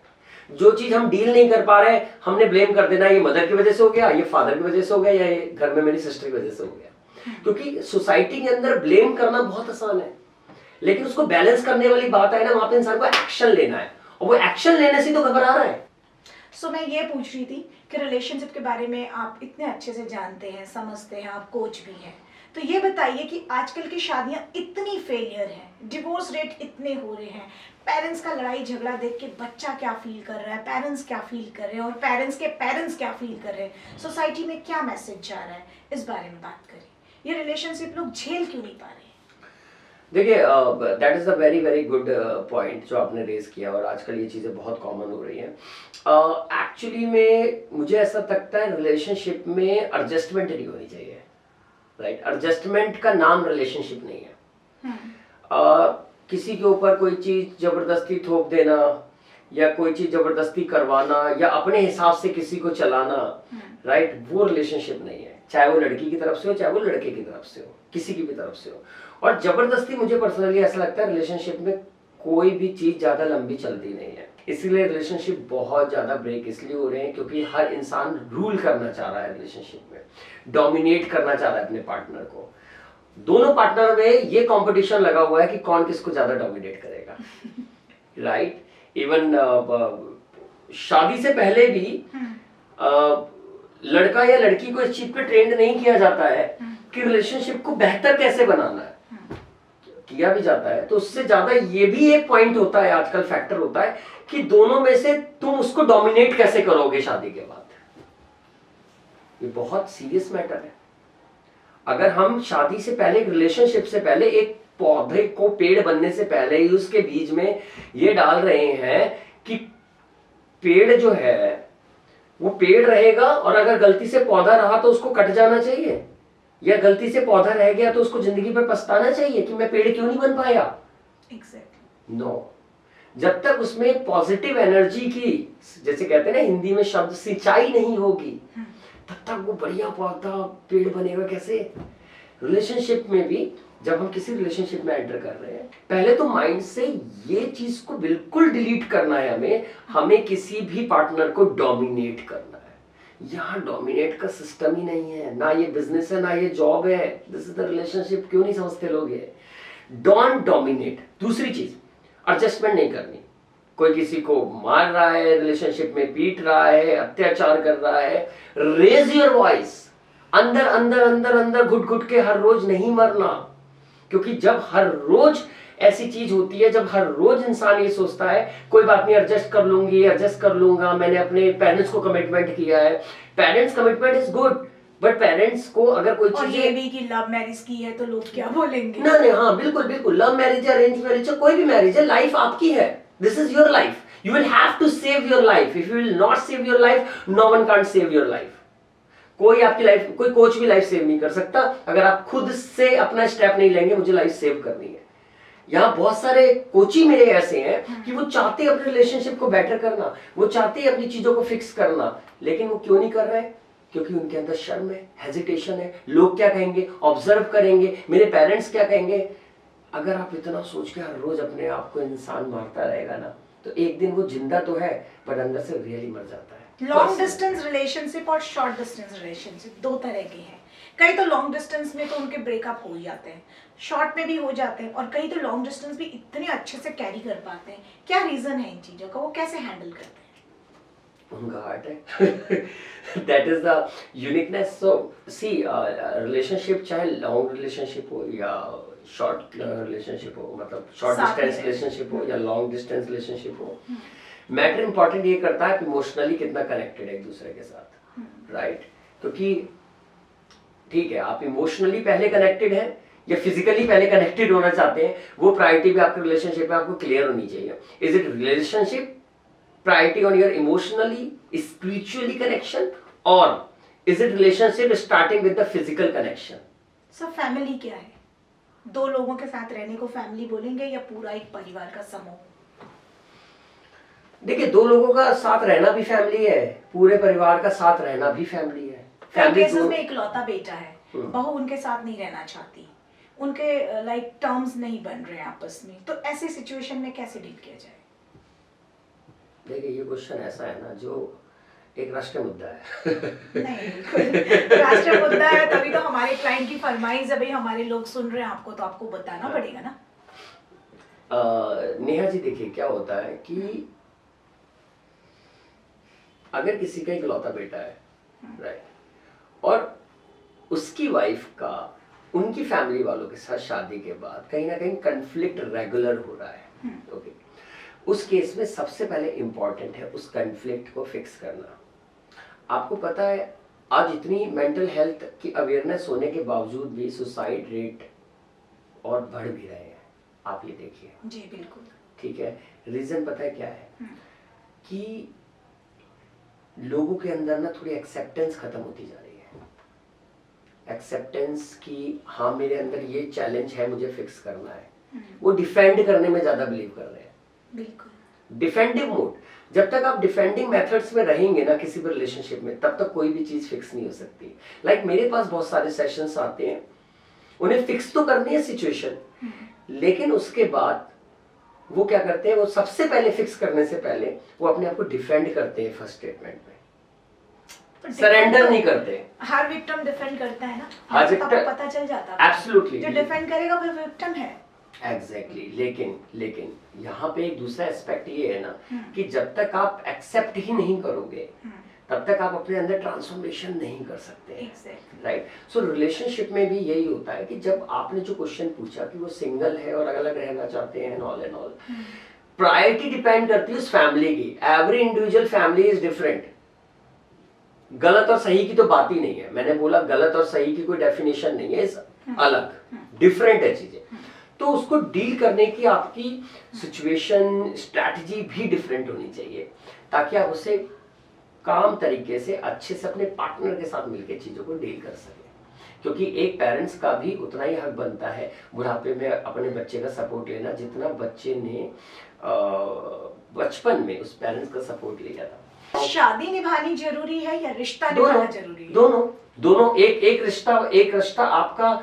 जो चीज हम डील नहीं कर पा रहे हमने ब्लेम कर देना, ये मदर की वजह से हो गया, ये फादर की वजह से हो गया, या ये घर में मेरी सिस्टर की वजह से हो गया। क्योंकि सोसाइटी के अंदर ब्लेम करना बहुत आसान है, लेकिन उसको बैलेंस करने वाली बात है ना, वहां पे इंसान को एक्शन लेना है, और वो एक्शन लेने से तो घबरा रहा है। सो मैं ये पूछ रही थी कि रिलेशनशिप के बारे में आप इतने अच्छे से जानते हैं, समझते हैं, आप कोच भी हैं, तो ये बताइए कि आजकल की शादियां इतनी फेलियर हैं, डिवोर्स रेट इतने हो रहे हैं, पेरेंट्स का लड़ाई झगड़ा देख के बच्चा क्या फील कर रहा है, पेरेंट्स क्या फील कर रहे हैं, और पेरेंट्स के पेरेंट्स क्या फील कर रहे हैं, सोसाइटी में क्या मैसेज जा रहा है, इस बारे में बात करें। ये रिलेशनशिप लोग झेल क्यों नहीं पा रहे हैं? देखिए, that is a very very good point जो आपने रेज किया, और आजकल ये चीज़ें बहुत कॉमन हो रही हैं। एक्चुअली में मुझे ऐसा लगता है रिलेशनशिप में एडजस्टमेंट नहीं होनी चाहिए, राइट। एडजस्टमेंट का नाम रिलेशनशिप नहीं है। किसी के ऊपर कोई चीज़ जबरदस्ती थोप देना, या कोई चीज़ जबरदस्ती करवाना, या अपने हिसाब से किसी को चलाना, राइट, वो रिलेशनशिप नहीं है। चाहे वो लड़की की तरफ से हो, चाहे वो लड़के की तरफ से हो, किसी की भी तरफ से हो। और जबरदस्ती, मुझे पर्सनली ऐसा लगता है रिलेशनशिप में कोई भी चीज ज्यादा लंबी चलती नहीं है। इसीलिए रिलेशनशिप बहुत ज्यादा ब्रेक इसलिए हो रहे हैं क्योंकि हर इंसान रूल करना चाह रहा है रिलेशनशिप में, डोमिनेट करना चाह रहा है अपने पार्टनर को। दोनों पार्टनर में ये कंपटीशन लगा हुआ है कि कौन किसको ज्यादा डोमिनेट करेगा, राइट। इवन शादी से पहले भी लड़का या लड़की को इस चीज पे ट्रेंड नहीं किया जाता है कि रिलेशनशिप को बेहतर कैसे बनाना है। किया भी जाता है तो उससे ज्यादा ये भी एक पॉइंट होता है, आजकल फैक्टर होता है कि दोनों में से तुम उसको डोमिनेट कैसे करोगे शादी के बाद। ये बहुत सीरियस मैटर है। अगर हम शादी से पहले, रिलेशनशिप से पहले, एक पौधे को पेड़ बनने से पहले ही उसके बीज में ये डाल रहे हैं कि पेड़ जो है वो पेड़ रहेगा, और अगर गलती से पौधा रहा तो उसको कट जाना चाहिए, या गलती से पौधा रह गया तो उसको जिंदगी पर पछताना चाहिए कि मैं पेड़ क्यों नहीं बन पाया। एग्जैक्टली। नो, जब तक उसमें पॉजिटिव एनर्जी की, जैसे कहते हैं ना हिंदी में शब्द, सिंचाई नहीं होगी, तब तक वो बढ़िया पौधा पेड़ बनेगा कैसे। रिलेशनशिप में भी जब हम किसी रिलेशनशिप में एंटर कर रहे हैं, पहले तो माइंड से ये चीज को बिल्कुल डिलीट करना है, हमें किसी भी पार्टनर को डोमिनेट करना है। यहाँ डोमिनेट का सिस्टम ही नहीं है, ना ये बिजनेस है ना ये जॉब है, दिस इज द रिलेशनशिप। क्यों नहीं समझते लोग ये? Don't dominate. दूसरी चीज, एडजस्टमेंट नहीं करनी। कोई किसी को मार रहा है, रिलेशनशिप में पीट रहा है, अत्याचार कर रहा है, रेज योर वॉइस। अंदर अंदर अंदर अंदर घुट घुट के हर रोज नहीं मरना, क्योंकि जब हर रोज ऐसी चीज होती है, जब हर रोज इंसान ये सोचता है कोई बात नहीं, एडजस्ट कर लूंगी, एडजस्ट कर लूंगा, मैंने अपने पेरेंट्स को कमिटमेंट किया है। Parents commitment is good, but parents को अगर कोई चीज, ये भी कि लव मैरिज की है तो लोग क्या बोलेंगे। ना नहीं, हाँ बिल्कुल बिल्कुल, लव मैरिज है, अरेंज मैरिज है, कोई भी मैरिज है, लाइफ आपकी है, this is your life, you will have to save your life. If you will not save your life, no one can't save your life. कोई आपकी लाइफ, कोई कोच भी लाइफ सेव नहीं कर सकता अगर आप खुद से अपना स्टेप नहीं लेंगे मुझे लाइफ सेव करनी है। यहाँ बहुत सारे कोची मेरे ऐसे हैं कि वो चाहते हैं अपने रिलेशनशिप को बेटर करना, वो चाहते हैं अपनी चीजों को फिक्स करना, लेकिन वो क्यों नहीं कर रहे? क्योंकि उनके अंदर शर्म है, हेजिटेशन है, लोग क्या कहेंगे, ऑब्जर्व करेंगे, मेरे पेरेंट्स क्या कहेंगे। अगर आप इतना सोच के हर रोज अपने आप को इंसान मारता रहेगा ना, तो एक दिन वो जिंदा तो है पर अंदर से रियली मर जाता है। लॉन्ग डिस्टेंस रिलेशनशिप और शॉर्ट डिस्टेंस रिलेशनशिप दो तरह के हैं। कई तो लॉन्ग डिस्टेंस में तो उनके ब्रेकअप हो ही जाते हैं, शॉर्ट में भी हो जाते हैं, और कई तो लॉन्ग डिस्टेंस भी इतने अच्छे से कैरी कर पाते हैं। क्या रीजन है इन चीजों का, वो कैसे हैंडल करते हैं? उनका हार्ट है। That is the uniqueness. So see, relationship चाहे लॉन्ग रिलेशनशिप हो या शॉर्ट रिलेशनशिप हो, मतलब शॉर्ट डिस्टेंस रिलेशनशिप हो या लॉन्ग डिस्टेंस रिलेशनशिप हो, मैटर इंपॉर्टेंट ये करता है कि इमोशनली कितना कनेक्टेड है एक दूसरे के साथ, राइट? क्योंकि ठीक है, आप इमोशनली पहले कनेक्टेड हैं या फिजिकली पहले कनेक्टेड होना चाहते हैं, वो प्रायोरिटी भी आपके रिलेशनशिप में आपको क्लियर होनी चाहिए। Is it relationship priority on your emotionally spiritually connection, और is it relationship starting with the physical connection? Sir family क्या है? दो लोगों के साथ रहने को फैमिली बोलेंगे या पूरा एक परिवार का समूह? देखिए, दो लोगों का साथ रहना भी फैमिली है, पूरे परिवार का साथ रहना भी फैमिली है। फैमिली केसेस में इकलौता बेटा है, बहू उनके साथ नहीं रहना चाहती, उनके लाइक टर्म्स नहीं बन रहे हैं आपस में, तो ऐसे सिचुएशन में कैसे डील किया जाए? देखिए, ये क्वेश्चन ऐसा है ना जो एक राष्ट्रीय मुद्दा है। नहीं, बिल्कुल राष्ट्रीय मुद्दा है, तभी तो हमारे क्लाइंट की फरमाइश है, भाई हमारे लोग सुन रहे हैं आपको, तो आपको बताना पड़ेगा ना। नेहा जी, देखिए क्या होता है कि अगर किसी का इकलौता बेटा है, राइट, और उसकी वाइफ का उनकी फैमिली वालों के साथ शादी के बाद कहीं ना कहीं कन्फ्लिक्ट रेगुलर हो रहा है, ओके, उस केस में सबसे पहले इंपॉर्टेंट है उस कन्फ्लिक्ट को फिक्स करना। आपको पता है, आज इतनी मेंटल हेल्थ की अवेयरनेस होने के बावजूद भी सुसाइड रेट और बढ़ भी रहे हैं, आप ये देखिए। जी बिल्कुल। ठीक है, रीजन पता है क्या है? कि लोगों के अंदर ना थोड़ी एक्सेप्टेंस खत्म होती जा रही है। एक्सेप्टेंस की, हाँ मेरे अंदर ये चैलेंज है, मुझे फिक्स करना है। वो डिफेंड करने में ज्यादा बिलीव कर रहे हैं। बिल्कुल। डिफेंडिंग मोड, जब तक आप डिफेंडिंग मेथड्स में रहेंगे ना किसी भी रिलेशनशिप में, तब तक कोई भी चीज फिक्स नहीं हो सकती। लाइक मेरे पास बहुत सारे सेशंस आते हैं, उन्हें फिक्स तो करनी है सिचुएशन, लेकिन उसके बाद वो क्या करते हैं, वो सबसे पहले फिक्स करने से पहले वो अपने आप को डिफेंड करते हैं फर्स्ट स्टेटमेंट में, सरेंडर नहीं करते। हर विक्टिम डिफेंड करता है ना, हर तो victim- पता चल जाता है। एब्सोल्युटली, जो डिफेंड करेगा वो विक्टिम है। एग्जैक्टली। लेकिन यहाँ पे एक दूसरा एस्पेक्ट ये है ना कि जब तक आप एक्सेप्ट ही नहीं करोगे तब तक आप अपने अंदर ट्रांसफॉर्मेशन नहीं कर सकते, राइट? सो रिलेशनशिप में भी यही होता है कि जब आपने जो क्वेश्चन पूछा कि वो सिंगल है और अलग अलग रहना चाहते हैं, all and all, priority depend करती है उस फैमिली की। Every individual family is different. गलत और सही की तो बात ही नहीं है, मैंने बोला गलत और सही की कोई डेफिनेशन नहीं है, इस अलग डिफरेंट है चीजें। तो उसको डील करने की आपकी सिचुएशन, स्ट्रैटेजी भी डिफरेंट होनी चाहिए, ताकि आप उसे काम तरीके से अच्छे से अपने पार्टनर के साथ मिलकर चीजों को डील कर सके। क्योंकि एक पेरेंट्स का भी उतना ही हक बनता है बुढ़ापे में अपने बच्चे का सपोर्ट लेना, जितना बच्चे ने बचपन में उस पेरेंट्स का सपोर्ट लिया था। शादी निभानी जरूरी है या रिश्ता निभाना जरूरी है? दोनों। एक रिश्ता आपका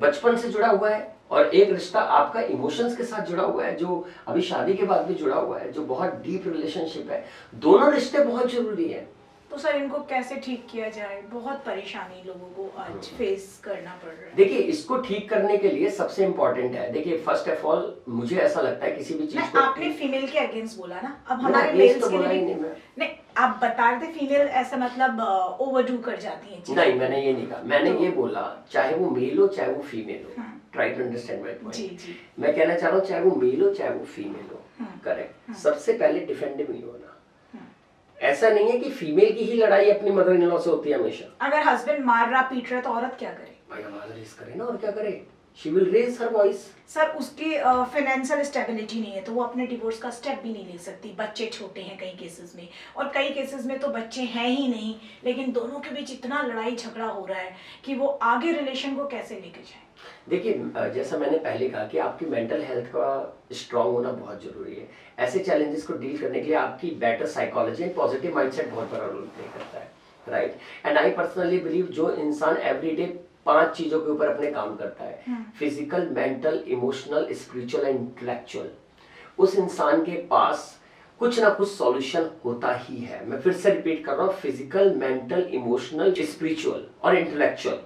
बचपन से जुड़ा हुआ है, और एक रिश्ता आपका इमोशंस के साथ जुड़ा हुआ है, जो अभी शादी के बाद भी जुड़ा हुआ है, जो बहुत डीप रिलेशनशिप है। दोनों रिश्ते बहुत जरूरी है। तो सर इनको कैसे ठीक किया जाए? बहुत परेशानी लोगों को आज फेस करना पड़ रहा है। देखिए, इसको ठीक करने के लिए सबसे इम्पोर्टेंट है, देखिए फर्स्ट ऑफ ऑल मुझे ऐसा लगता है किसी भी चीज को, आपने फीमेल के अगेंस्ट बोला ना, अब हमारे मेल्स के लिए नहीं, आप बता रहे थे फीमेल ऐसा मतलब ओवरडू कर जाती है। नहीं, मैंने ये नहीं कहा, मैंने ये बोला चाहे वो मेल हो चाहे वो फीमेल हो, try to understand my point. जी। मैं कहना चाह रहा हूँ चाहे वो मेल हो चाहे वो फीमेल हो, करेक्ट, सबसे पहले डिफेंडिंग नहीं होना। ऐसा नहीं है कि फीमेल की ही लड़ाई अपनी मदर इन लॉ से होती है हमेशा। अगर हस्बैंड मार रहा पीट रहा तो औरत क्या करे? भाई आवाज रेज करे ना, और क्या करे, she will raise her voice. Sir उसकी फाइनेंशियल स्टेबिलिटी नहीं है तो वो अपने डिवोर्स का स्टेप भी नहीं ले सकती। बच्चे छोटे हैं कई केसेस में, और कई केसेस में तो बच्चे हैं ही नहीं, लेकिन दोनों के बीच इतना लड़ाई झगड़ा हो रहा है कि वो आगे रिलेशन को कैसे लेके जाए। देखिए, जैसा मैंने पहले कहा कि आपकी मेंटल हेल्थ का स्ट्रांग होना बहुत जरूरी है। ऐसे चैलेंजेस को डील करने के लिए आपकी better psychology and positive mindset बहुत बड़ा रोल प्ले करता है, right? And I personally believe जो इंसान एवरीडे 5 चीजों के ऊपर अपने काम करता है, physical, mental, emotional, spiritual and intellectual, उस इंसान के पास कुछ ना कुछ सॉल्यूशन होता ही है। मैं फिर से रिपीट कर रहा हूँ, फिजिकल, मेंटल, इमोशनल, स्पिरिचुअल और इंटेलेक्चुअल,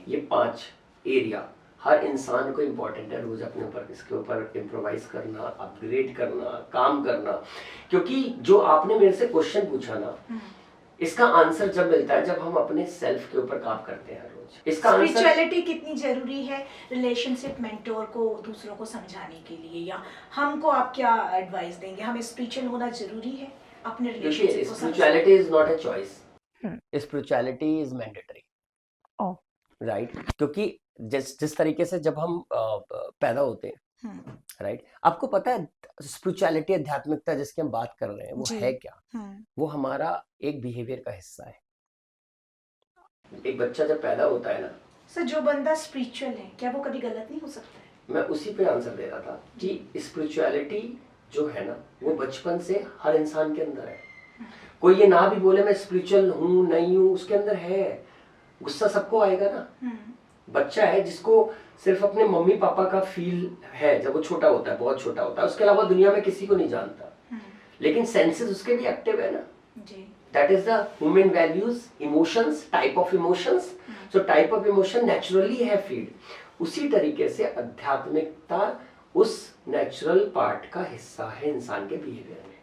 ये 5 एरिया हर इंसान को इम्पोर्टेंट है। रोज अपने ऊपर इसके ऊपर इम्प्रोवाइज करना, अपग्रेड करना, काम करना। क्योंकि जो आपने मेरे से क्वेश्चन पूछा ना, इसका आंसर जब मिलता है जब हम अपने सेल्फ के ऊपर काम करते हैं रोज। इसका स्पिरिचुअलिटी कितनी जरूरी है रिलेशनशिप मेंटोर को दूसरों को समझाने के लिए, या हमको आप क्या एडवाइस देंगे? हमें स्पिरिचुअल होना जरूरी है अपने रिलेशनशिप को? Spirituality is not a choice, spirituality is mandatory, right? क्योंकि जिस तरीके से जब हम पैदा होते हैं, राइट, आपको पता है स्पिरिचुअलिटी, आध्यात्मिकता जिसकी हम बात कर रहे हैं, वो है क्या? वो हमारा एक बिहेवियर का हिस्सा है। एक बच्चा जब पैदा होता है ना सर, जो बंदा स्पिरिचुअल है क्या वो कभी गलत नहीं हो सकता है? मैं उसी पे आंसर दे रहा था कि स्पिरिचुअलिटी जो है ना, वो बचपन से हर इंसान के अंदर है। कोई ये ना भी बोले मैं स्पिरिचुअल हूँ नहीं हूँ, उसके अंदर है। गुस्सा सबको आएगा ना। बच्चा है जिसको सिर्फ अपने मम्मी पापा का फील है जब वो छोटा होता है, बहुत छोटा होता है, उसके अलावा दुनिया में किसी को नहीं जानता, लेकिन सेंसेस उसके भी एक्टिव है ना जी। That is the human values, emotions, type of emotions. So type of emotion naturally है फीड। उसी तरीके से आध्यात्मिकता उस नेचुरल पार्ट का हिस्सा है इंसान के बिहेवियर में।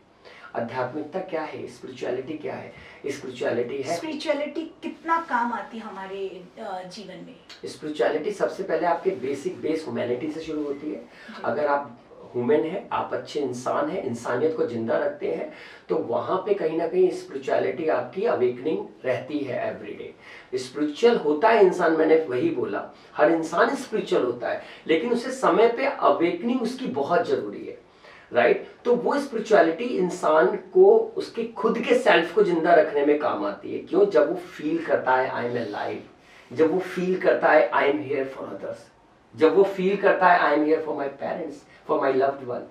आध्यात्मिकता क्या है, स्पिरिचुअलिटी क्या है? स्पिरिचुअलिटी है, स्पिरिचुअलिटी कितना काम आती है हमारे जीवन में? स्पिरिचुअलिटी सबसे पहले आपके बेस ह्यूमैनिटी से शुरू होती है। अगर आप ह्यूमन है, आप अच्छे इंसान है, इंसानियत को जिंदा रखते हैं, तो वहां पे कहीं ना कहीं स्पिरिचुअलिटी आपकी अवेकनिंग रहती है एवरीडे। स्पिरिचुअल होता है इंसान, मैंने वही बोला, हर इंसान स्पिरिचुअल होता है, लेकिन उसे समय पे अवेकनिंग उसकी बहुत जरूरी है, राइट? तो वो स्पिरिचुअलिटी इंसान को उसके खुद के सेल्फ को जिंदा रखने में काम आती है। क्यों? जब वो फील करता है आई एम अलाइव, जब वो फील करता है I am here for others, जब वो फील करता है I am here for my parents, for my loved one,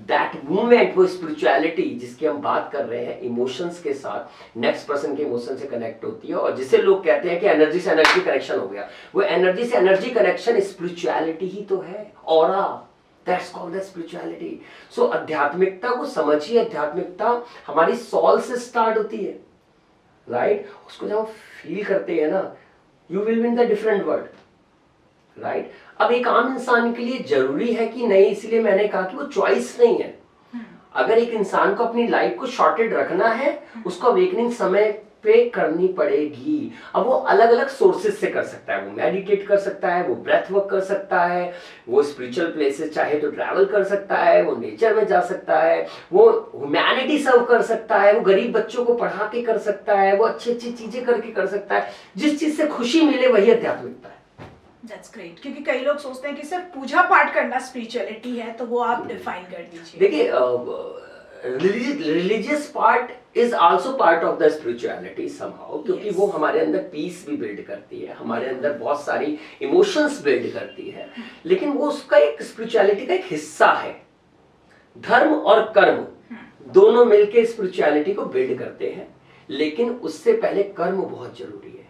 that movement, वो स्पिरिचुअलिटी जिसकी हम बात कर रहे हैं, इमोशंस के साथ नेक्स्ट पर्सन के इमोशन से कनेक्ट होती है, और जिसे लोग कहते हैं कि एनर्जी से एनर्जी कनेक्शन हो गया, वो एनर्जी से एनर्जी कनेक्शन स्पिरिचुअलिटी ही तो है, aura, that's called the spirituality. So आध्यात्मिकता को समझिए, आध्यात्मिकता हमारी सॉल से स्टार्ट होती है, राइट? उसको जब हम फील करते हैं ना, you will win the different world, right? अब एक आम इंसान के लिए जरूरी है कि नहीं, इसलिए मैंने कहा कि वो चॉइस नहीं है। अगर एक इंसान को अपनी लाइफ को शॉर्टेड रखना है, उसको अवेकनिंग समय पे करनी पड़ेगी। अब वो अलग अलग सोर्सेज से कर सकता है, वो मेडिटेट कर सकता है, वो ब्रेथ वर्क कर सकता है, वो स्पिरिचुअल प्लेसेस चाहे तो ट्रैवल कर सकता है, वो नेचर में जा सकता है, वो ह्यूमैनिटी सर्व कर सकता है, वो गरीब बच्चों को पढ़ा के कर सकता है, वो अच्छी अच्छी चीजें करके कर सकता है। जिस चीज से खुशी मिले वही आध्यात्मिकता है। That's great. क्योंकि कई लोग सोचते हैं कि सिर्फ पूजा पाठ करना स्पिरिचुअलिटी है, तो वो आप डिफाइन कर दीजिए। देखिए, religious part is also part of the spirituality somehow, क्योंकि वो हमारे अंदर पीस भी बिल्ड करती है, हमारे अंदर बहुत सारी इमोशंस बिल्ड करती है, लेकिन वो उसका एक स्पिरिचुअलिटी का एक हिस्सा है। धर्म और कर्म दोनों मिलकर स्पिरिचुअलिटी को बिल्ड करते हैं, लेकिन उससे पहले कर्म बहुत जरूरी है।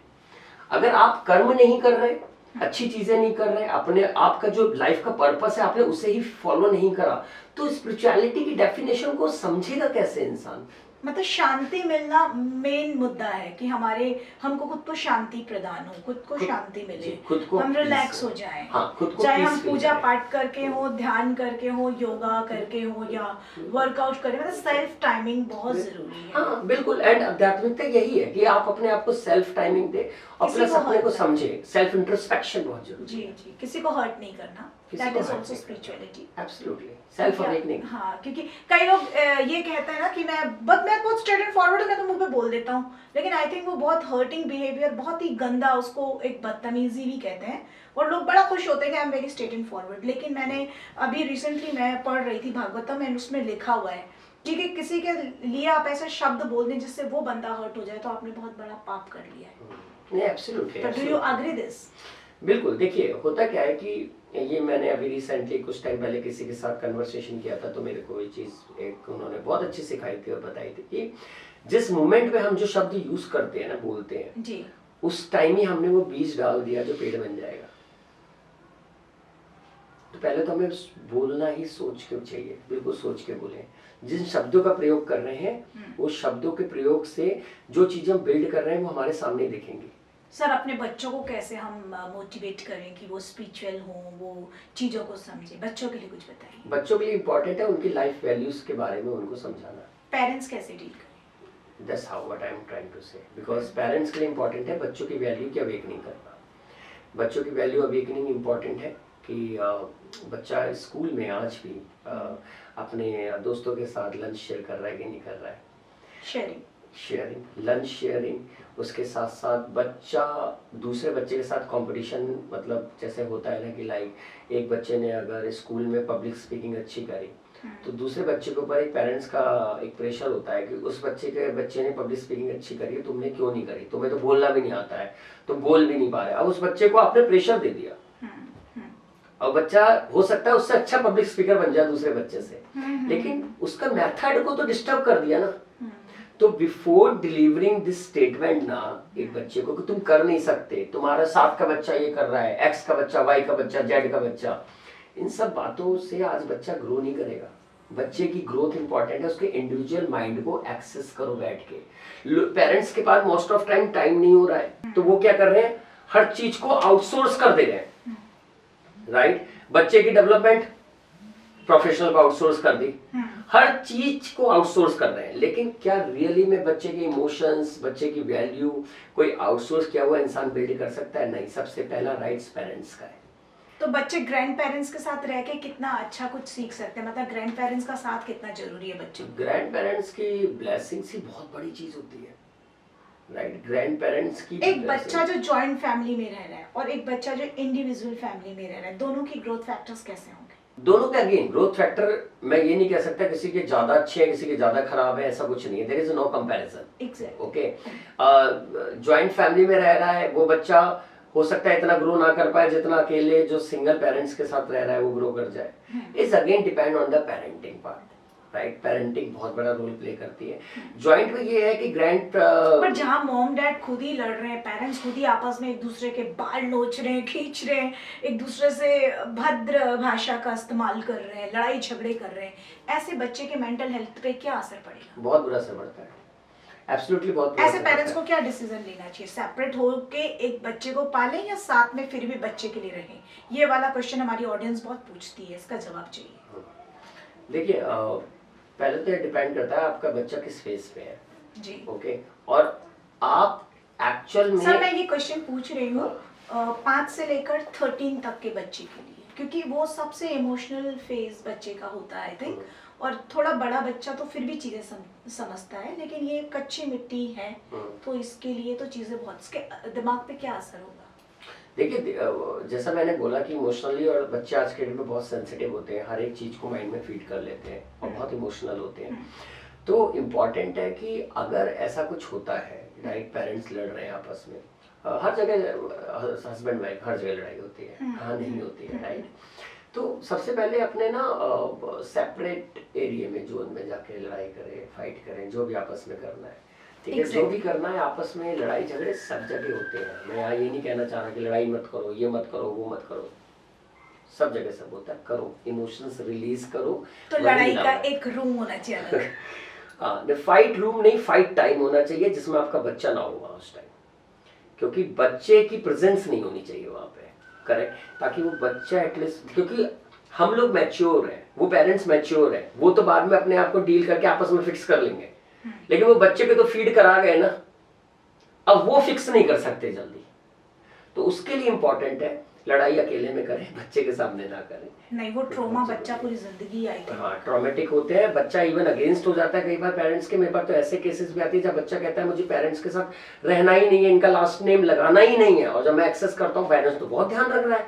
अगर आप कर्म नहीं कर रहे, अच्छी चीजें नहीं कर रहे, अपने आपका जो लाइफ का पर्पस है आपने उसे ही फॉलो नहीं करा, तो स्पिरिचुअलिटी की डेफिनेशन को समझेगा कैसे इंसान? मतलब शांति मिलना मेन मुद्दा है कि हमको खुद को शांति प्रदान हो, खुद को शांति मिले, खुद को हम रिलैक्स हो जाएं। हाँ, खुद को चाहे हम पूजा पाठ करके हो, ध्यान करके हो, योगा करके हो, या वर्कआउट करें, मतलब सेल्फ टाइमिंग बहुत जरूरी है। हाँ बिल्कुल, एंड आध्यात्मिकता यही है कि आप अपने आप को सेल्फ टाइमिंग दे और प्लस अपने को समझे। सेल्फ इंट्रोस्पेक्शन बहुत जरूरी है। जी, किसी को हर्ट नहीं करना, that is also spirituality. Absolutely, self awakening. हाँ, क्योंकि कई लोग ये कहते हैं ना कि मैं बहुत स्ट्रेट एंड फॉरवर्ड, मैं तो मुंह पे बोल देता हूँ, लेकिन आई थिंक वो बहुत हर्टिंग बिहेवियर, बहुत ही गंदा, उसको एक बदतमीजी भी कहते हैं, और लोग बड़ा खुश होते हैं कि I am very straight and forward. लेकिन मैंने अभी रिसेंटली मैं पढ़ रही थी भागवतम, एंड उसमें लिखा हुआ है कि किसी के लिए आप ऐसे शब्द बोल दें जिससे वो बंदा हर्ट हो जाए, तो आपने बहुत बड़ा पाप कर लिया है। नहीं, absolutely. Do you agree this? बिल्कुल। देखिए, होता क्या है कि ये मैंने अभी रिसेंटली कुछ टाइम पहले किसी के साथ कन्वर्सेशन किया था, तो मेरे को ये चीज़ एक उन्होंने बहुत अच्छी सिखाई थी और बताई थी कि जिस मोमेंट में हम जो शब्द यूज करते हैं ना, बोलते हैं जी, उस टाइम ही हमने वो बीज डाल दिया जो पेड़ बन जाएगा। तो पहले तो हमें बोलना ही सोच के चाहिए, बिल्कुल सोच के बोलें। जिन शब्दों का प्रयोग कर रहे हैं वो शब्दों के प्रयोग से जो चीज़ें हम बिल्ड कर रहे हैं वो हमारे सामने दिखेंगी। सर अपने बच्चों को कैसे हम मोटिवेट करें कि वो स्पिरिचुअल हों, वो चीज़ों को समझें? बच्चों के लिए कुछ बताइए। बच्चों के लिए इम्पोर्टेंट है उनकी लाइफ वैल्यूज़ के बारे में उनको समझाना। पेरेंट्स कैसे डील करें? That's how what I am trying to say, because parents के लिए इम्पोर्टेंट है बच्चों की वैल्यू की अवेकनिंग करना। बच्चों की वैल्यू अवेकनिंग इम्पोर्टेंट है कि बच्चा स्कूल में आज भी अपने दोस्तों के साथ लंच शेयर कर रहा है कि नहीं कर रहा है। Sharing, lunch sharing. उसके साथ साथ बच्चा दूसरे बच्चे के साथ कंपटीशन, मतलब जैसे होता है ना कि लाइक एक बच्चे ने अगर स्कूल में पब्लिक स्पीकिंग अच्छी करी तो दूसरे बच्चे के ऊपर एक पेरेंट्स का एक प्रेशर होता है कि उस बच्चे ने पब्लिक स्पीकिंग अच्छी करी है, तुमने क्यों नहीं करी, तुम्हें तो बोलना भी नहीं आता है, तुम बोल भी नहीं पा रहे। अब उस बच्चे को आपने प्रेशर दे दिया और बच्चा हो सकता है उससे अच्छा पब्लिक स्पीकर बन जाए दूसरे बच्चे से, लेकिन उसका मेथड को तो डिस्टर्ब कर दिया ना। तो बिफोर डिलीवरिंग दिस स्टेटमेंट ना एक बच्चे को कि तुम कर नहीं सकते, तुम्हारा 7 का बच्चा ये कर रहा है, X का बच्चा, Y का बच्चा, Z का बच्चा, इन सब बातों से आज बच्चा ग्रो नहीं करेगा। बच्चे की ग्रोथ इंपॉर्टेंट है, उसके इंडिविजुअल माइंड को एक्सेस करो बैठ के। पेरेंट्स के पास मोस्ट ऑफ टाइम नहीं हो रहा है तो वो क्या कर रहे हैं, हर चीज को आउटसोर्स कर दे रहे हैं। राइट, बच्चे की डेवलपमेंट प्रोफेशनल को आउटसोर्स कर दी, हर चीज को आउटसोर्स कर रहे हैं, लेकिन क्या रियली में बच्चे के इमोशंस, बच्चे की वैल्यू कोई आउटसोर्स किया हुआ इंसान बिल्ड कर सकता है? नहीं। सबसे पहला राइट्स पेरेंट्स का है। तो बच्चे ग्रैंड पेरेंट्स के साथ रह के कितना अच्छा कुछ सीख सकते हैं, मतलब ग्रैंड पेरेंट्स का साथ कितना जरूरी है बच्चों को? ग्रैंड पेरेंट्स की ब्लेसिंग्स ही बहुत बड़ी चीज होती है। राइट, ग्रैंड पेरेंट्स की एक बच्चा जो जॉइंट फैमिली में रह रहा है और एक बच्चा जो इंडिविजुअल फैमिली में रह रहा है, दोनों की ग्रोथ फैक्टर्स कैसे होंगे? दोनों के अगेन ग्रोथ फैक्टर मैं ये नहीं कह सकता किसी के ज्यादा अच्छे हैं किसी के ज्यादा खराब है, ऐसा कुछ नहीं है। There is no comparison. Okay, joint family में रह रहा है वो बच्चा हो सकता है इतना ग्रो ना कर पाए जितना अकेले जो सिंगल पेरेंट्स के साथ रह रहा है वो ग्रो कर जाए। Is again depend on the parenting part. Right, parenting बहुत बड़ा रोल प्ले करती है। जॉइंट में ये है कि ग्रैंड पर जहाँ मॉम डैड खुद ही लड़ रहे हैं, पेरेंट्स खुद ही आपस में एक दूसरे के बाल नोच रहे हैं, खींच रहे हैं, एक दूसरे से भद्र भाषा का इस्तेमाल कर रहे हैं, लड़ाई झगड़े कर रहे हैं, ऐसे बच्चे के मेंटल हेल्थ पे क्या असर पड़ेगा? बहुत बुरा असर पड़ता है। एब्सोल्युटली बहुत। ऐसे पेरेंट्स को क्या डिसीजन लेना चाहिए, सेपरेट होके एक बच्चे को पालें या साथ में फिर भी बच्चे के लिए रहें? ये वाला क्वेश्चन हमारी ऑडियंस बहुत पूछती है, इसका जवाब चाहिए। देखिए, पहले तो ये डिपेंड करता है आपका बच्चा किस फेज पे है जी। ओके, और आप एक्चुअल में सर मैं ये क्वेश्चन पूछ रही हूँ 5 से लेकर 13 तक के बच्चे के लिए, क्योंकि वो सबसे इमोशनल फेज बच्चे का होता है आई थिंक, और थोड़ा बड़ा बच्चा तो फिर भी चीजें समझता है, लेकिन ये कच्ची मिट्टी है तो इसके लिए तो चीजें बहुत, इसके दिमाग पे क्या असर होगा? देखिए, जैसा मैंने बोला कि इमोशनली और बच्चे आज के डेट में बहुत सेंसिटिव होते हैं, हर एक चीज को माइंड में फीड कर लेते हैं और बहुत इमोशनल होते हैं। तो इम्पॉर्टेंट है कि अगर ऐसा कुछ होता है, राइट, पेरेंट्स लड़ रहे हैं आपस में, हर जगह हस्बैंड वाइफ हर जगह लड़ाई होती है, कहाँ नहीं होती है, राइट। तो सबसे पहले अपने ना सेपरेट एरिया में, जोन में जाके लड़ाई करें, फाइट करें, जो भी आपस में करना है, ठीक है। जो भी करना है आपस में, लड़ाई झगड़े सब जगह होते हैं। मैं यहाँ ये नहीं कहना चाह रहा कि लड़ाई मत करो, ये मत करो, वो मत करो, सब जगह सब होता है, करो, इमोशंस रिलीज करो। तो लड़ाई का एक रूम होना चाहिए अलग। हाँ, फाइट रूम नहीं, फाइट टाइम होना चाहिए जिसमें आपका बच्चा ना हो उस टाइम, क्योंकि बच्चे की प्रेजेंस नहीं होनी चाहिए वहां पे, करेक्ट, ताकि वो बच्चा एटलीस्ट, क्योंकि हम लोग मैच्योर हैं, वो पेरेंट्स मैच्योर हैं, वो तो बाद में अपने आप को डील करके आपस में फिक्स कर लेंगे, लेकिन वो बच्चे पे तो फीड करा गए ना, अब वो फिक्स नहीं कर सकते जल्दी। तो उसके लिए इंपॉर्टेंट है लड़ाई अकेले में करें, बच्चे के सामने ना करें। नहीं, वो ट्रॉमा बच्चा पूरी जिंदगी आएगी। हाँ, ट्रॉमेटिक होते हैं, बच्चा इवन अगेंस्ट हो जाता है कई बार पेरेंट्स के। मेरे पास तो ऐसे केसेस भी आते हैं जब बच्चा कहता है मुझे पेरेंट्स के साथ रहना ही नहीं है, इनका लास्ट नेम लगाना ही नहीं है, और जब मैं एक्सेस करता हूँ पेरेंट्स तो बहुत ध्यान रख रहा है,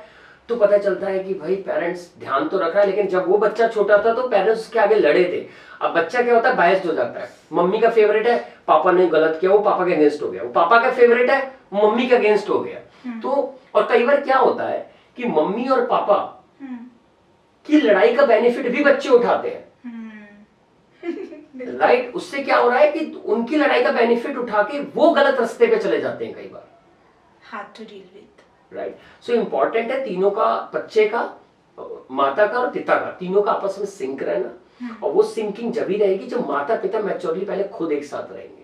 तो पता चलता है कि भाई पेरेंट्स ध्यान तो रख रहा है, लेकिन जब वो बच्चा छोटा था तो पेरेंट्स उसके आगे लड़े थे। अब बच्चा क्या होता है, बायस्ड हो जाता है, मम्मी का फेवरेट है, पापा ने गलत किया, वो पापा के अगेंस्ट हो गया, वो पापा का फेवरेट है, मम्मी के अगेंस्ट हो गया। तो और कई बार क्या होता है कि मम्मी और पापा की लड़ाई का बेनिफिट भी बच्चे उठाते हैं, राइट। उससे क्या हो रहा है कि उनकी लड़ाई का बेनिफिट उठा के वो गलत रास्ते पे चले जाते हैं कई बार, hard to deal with, right. So important है तीनों का, बच्चे का, माता का और पिता का, तीनों का आपस में सिंक रहना, और वो सिंकिंग जब ही रहेगी जब माता पिता मैच्योरली पहले खुद एक साथ रहेंगे,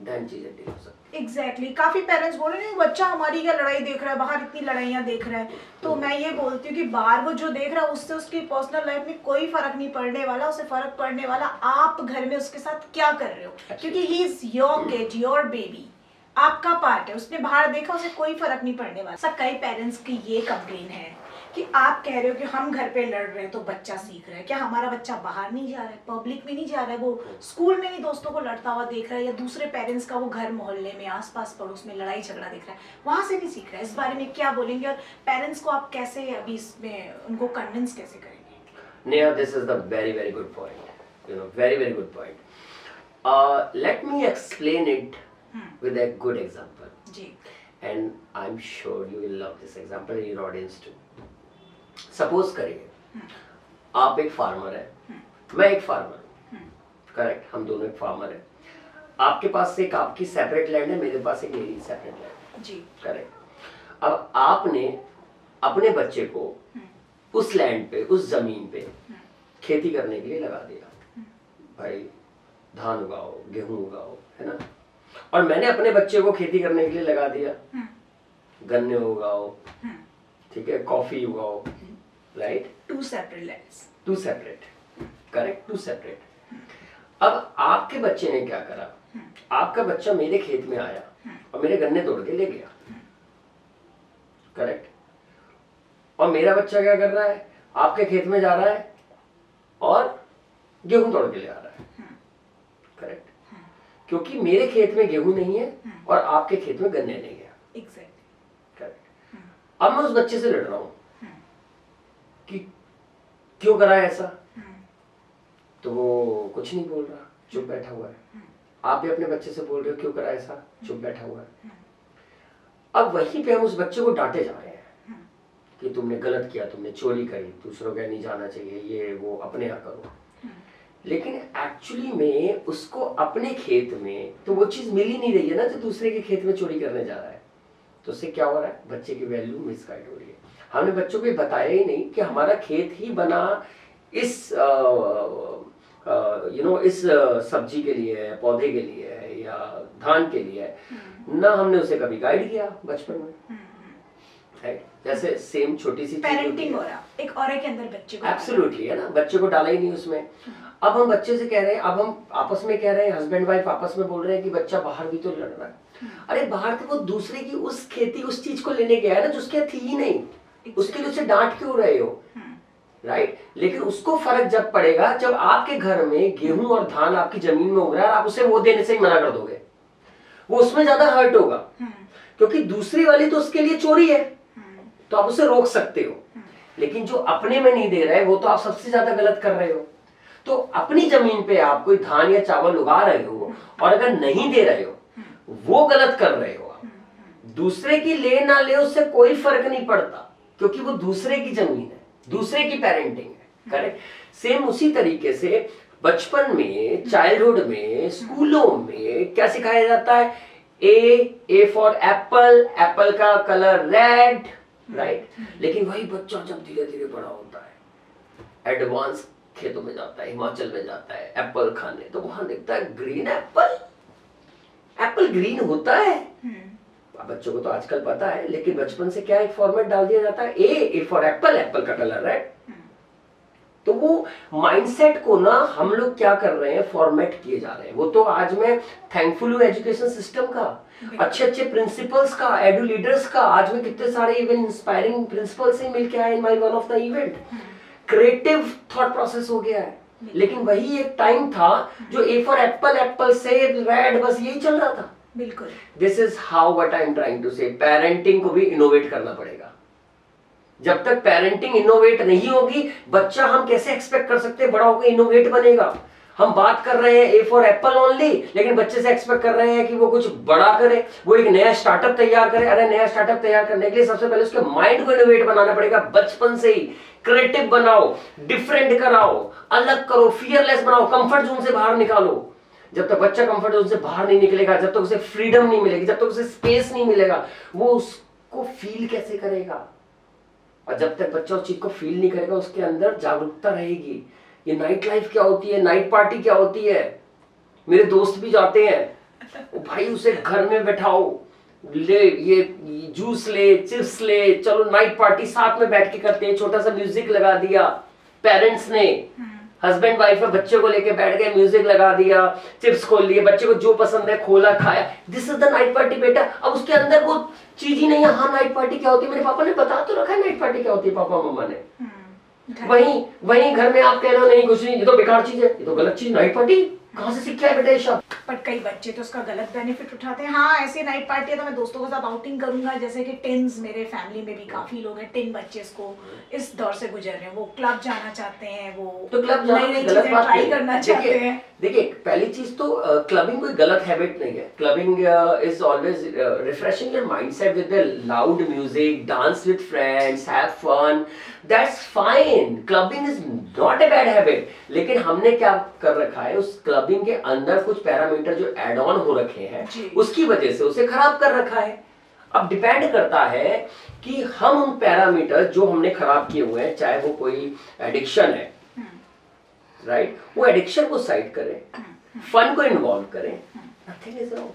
देन चीजें ठीक हो सकती है। एग्जैक्टली काफी पेरेंट्स बोल रहे हैं बच्चा हमारी क्या लड़ाई देख रहा है, बाहर इतनी लड़ाइयाँ देख रहा है, तो मैं ये बोलती हूँ कि बाहर वो जो देख रहा है उससे उसकी पर्सनल लाइफ में कोई फर्क नहीं पड़ने वाला, उसे फर्क पड़ने वाला आप घर में उसके साथ क्या कर रहे हो, क्योंकि he is your kid, your baby, आपका पार्ट है, उसने बाहर देखा उसे कोई फर्क नहीं पड़ने वाला। सब कई पेरेंट्स की ये कंप्लेन है कि आप कह रहे हो कि हम घर पे लड़ रहे हैं तो बच्चा सीख रहा है, क्या हमारा बच्चा बाहर नहीं जा रहा है, पब्लिक में नहीं जा रहा है, वो स्कूल में नहीं दोस्तों को लड़ता हुआ देख रहा है, या दूसरे पेरेंट्स का वो घर मोहल्ले में आसपास पड़ोस में लड़ाई झगड़ा देख रहा है, वहां से नहीं सीख रहा है। इस बारे में क्या बोलेंगे और पेरेंट्स को आप कैसे अभी इसमें उनको कन्विंस कैसे करेंगे? Neha, this is the very good point, you know, very good point. Let me explain it with a good example. जी And I'm sure you will love this example and your audience too. Suppose करिए आप एक farmer है, मैं एक farmer हूँ, correct, हम दोनों एक फार्मर है, आपके पास एक आपकी सेपरेट लैंड है, मेरे पास एक मेरी सेपरेट लैंड है, जी करेक्ट। अब आपने अपने बच्चे को उस लैंड पे, उस जमीन पे खेती करने के लिए लगा दिया, भाई धान उगाओ, गेहूं उगाओ, है ना, और मैंने अपने बच्चे को खेती करने के लिए लगा दिया, गन्ने उगाओ, ठीक है, कॉफी उगाओ, right, two separate lands, two separate, correct, two separate. अब आपके बच्चे ने क्या करा, आपका बच्चा मेरे खेत में आया और मेरे गन्ने तोड़ के ले गया, करेक्ट, और मेरा बच्चा क्या कर रहा है, आपके खेत में जा रहा है और गेहूं तोड़ के ले आ रहा है, करेक्ट, क्योंकि मेरे खेत में गेहूं नहीं है और आपके खेत में गन्ने नहीं है, एग्जैक्टली, करेक्ट। अब मैं उस बच्चे से लड़ रहा हूं कि क्यों करा है ऐसा, तो वो कुछ नहीं बोल रहा, चुप बैठा हुआ है। आप भी अपने बच्चे से बोल रहे हो क्यों करा ऐसा, चुप बैठा हुआ है। अब वहीं पे हम उस बच्चे को डांटे जा रहे हैं कि तुमने गलत किया, तुमने चोरी करी, दूसरों का नहीं जाना चाहिए, ये वो, अपने यहाँ करो। लेकिन एक्चुअली में उसको अपने खेत में तो वो चीज मिल ही नहीं रही है ना जो दूसरे के खेत में चोरी करने जा रहा है, तो उससे क्या हो रहा है, बच्चे की वैल्यू मिसगाइड हो रही है। हमने बच्चों को बताया ही नहीं कि हमारा खेत ही बना इस इस सब्जी के लिए है, पौधे के लिए है, या धान के लिए है, ना हमने उसे कभी गाइड किया बचपन में, राइट। जैसे सेम छोटी सी पेरेंटिंग हो रहा, एक औरे के अंदर बच्चे को एब्सोल्युटली, है ना, बच्चे को डाला ही नहीं उसमें। अब हम बच्चे से कह रहे हैं, अब हम आपस में कह रहे हैं, हस्बैंड वाइफ आपस में बोल रहे हैं कि बच्चा बाहर भी तो लड़ रहा है। अरे बाहर तो वो दूसरे की उस खेती, उस चीज को लेने गया है ना जो उसके थी ही नहीं, उसके लिए उसे डांट क्यों रहे हो, राइट। लेकिन उसको फर्क जब पड़ेगा जब आपके घर में गेहूं और धान आपकी जमीन में उग रहा है और आप उसे वो देने से ही मना कर दोगे, वो उसमें ज्यादा हर्ट होगा, क्योंकि दूसरी वाली तो उसके लिए चोरी है, तो आप उसे रोक सकते हो, लेकिन जो अपने में नहीं दे रहे वो तो आप सबसे ज्यादा गलत कर रहे हो। तो अपनी जमीन पे आप कोई धान या चावल उगा रहे हो और अगर नहीं दे रहे हो, वो गलत कर रहे हो आप। दूसरे की ले ना ले उससे कोई फर्क नहीं पड़ता, क्योंकि वो दूसरे की जमीन है, दूसरे की पेरेंटिंग है, करेक्ट। सेम उसी तरीके से बचपन में, चाइल्डहुड में, स्कूलों में क्या सिखाया जाता है, ए फॉर एप्पल, एप्पल का कलर रेड, राइट। लेकिन वही बच्चा जब धीरे धीरे बड़ा होता है, एडवांस खेतों में जाता है, हिमाचल में जाता है एप्पल खाने, तो वहां देखता है ग्रीन एप्पल, एप्पल ग्रीन होता है। बच्चों को तो आजकल पता है, लेकिन बचपन से क्या एक फॉर्मेट डाल दिया जाता है, ए फॉर एप्पल, एप्पल का कलर रेड। तो वो माइंडसेट को ना हम लोग क्या कर रहे हैं, फॉर्मेट किए जा रहे हैं। वो तो आज मैं थैंकफुल हूँ एजुकेशन सिस्टम का, अच्छे अच्छे प्रिंसिपल्स का, एडु लीडर्स का। आज में कितने सारे इवन इंस्पायरिंग प्रिंसिपल्स से मिलके आए in my one of the event. Creative thought process हो गया है, लेकिन वही एक टाइम था जो ए फॉर एप्पल, एप्पल से रेड, बस यही चल रहा था। बिल्कुल, this is how what I am trying to say, parenting को भी इनोवेट करना पड़ेगा। जब तक पेरेंटिंग इनोवेट नहीं होगी, बच्चा हम कैसे एक्सपेक्ट कर सकते हैं बड़ा होकर इनोवेट बनेगा। हम बात कर रहे हैं ए फॉर एप्पल ओनली, लेकिन बच्चे से एक्सपेक्ट कर रहे हैं कि वो कुछ बड़ा करे, वो एक नया स्टार्टअप तैयार करे। अरे नया स्टार्टअप तैयार करने के लिए सबसे पहले उसके माइंड को इनोवेट बनाना पड़ेगा, बचपन से ही। क्रिएटिव बनाओ, डिफरेंट कराओ, अलग करो, फियरलेस बनाओ, कंफर्ट जोन से बाहर निकालो। जब तक बच्चा कंफर्ट जोन से बाहर नहीं निकलेगा, जब तक उसे फ्रीडम नहीं मिलेगी, जब तक उसे स्पेस नहीं मिलेगा, वो उसको फील कैसे करेगा, और जब तक बच्चा उस चीज को फील नहीं करेगा उसके अंदर जागरूकता रहेगी। ये नाइट लाइफ क्या होती है, नाइट पार्टी क्या होती है, मेरे दोस्त भी जाते हैं, भाई उसे घर में बैठाओ, ले ये जूस ले, चिप्स ले, चलो नाइट पार्टी साथ में बैठ के करते हैं, छोटा सा म्यूजिक लगा दिया पेरेंट्स ने, हस्बैंड वाइफ में बच्चे को लेके बैठ गए, म्यूजिक लगा दिया, चिप्स खोल लिए, बच्चे को जो पसंद है खोला खाया, this is the night party बेटा। अब उसके अंदर वो चीज ही नहीं है, हाँ नाइट पार्टी क्या होती है, मेरे पापा ने बता तो रखा है नाइट पार्टी क्या होती है, पापा मम्मा ने। वहीं घर में आप कह रहे हो नहीं कुछ नहीं, ये तो बेकार चीज है, ये तो गलत चीज, नाइट पार्टी कहाँ से सीखा है बेटा ये शब्द। पर कई बच्चे तो उसका गलत बेनिफिट उठाते हैं। हाँ ऐसे नाइट पार्टी है तो मैं दोस्तों के साथ आउटिंग करूंगा, जैसे कि टिन्स, मेरे फैमिली में भी काफी लोग हैं टिन बच्चे इसको इस दौर से गुजर रहे हैं, वो क्लब जाना चाहते हैं, वो तो क्लब नई नई चीजें ट्राई करना चाहते हैं। देखिए पहली चीज तो क्लबिंग कोई गलत हैबिट नहीं है, clubbing is always refreshing your mindset with the loud music, dance with friends, have fun, that's fine, clubbing is not a bad habit. लेकिन हमने क्या कर रखा है, उस क्लबिंग के अंदर कुछ पैरामीटर जो एड ऑन हो रखे हैं उसकी वजह से उसे खराब कर रखा है। अब डिपेंड करता है कि हम उन पैरामीटर जो हमने खराब किए हुए हैं, चाहे वो कोई एडिक्शन है, राइट, वो एडिक्शन को साइड करें, फन को इन्वॉल्व करें, नथिंग इज रॉन्ग।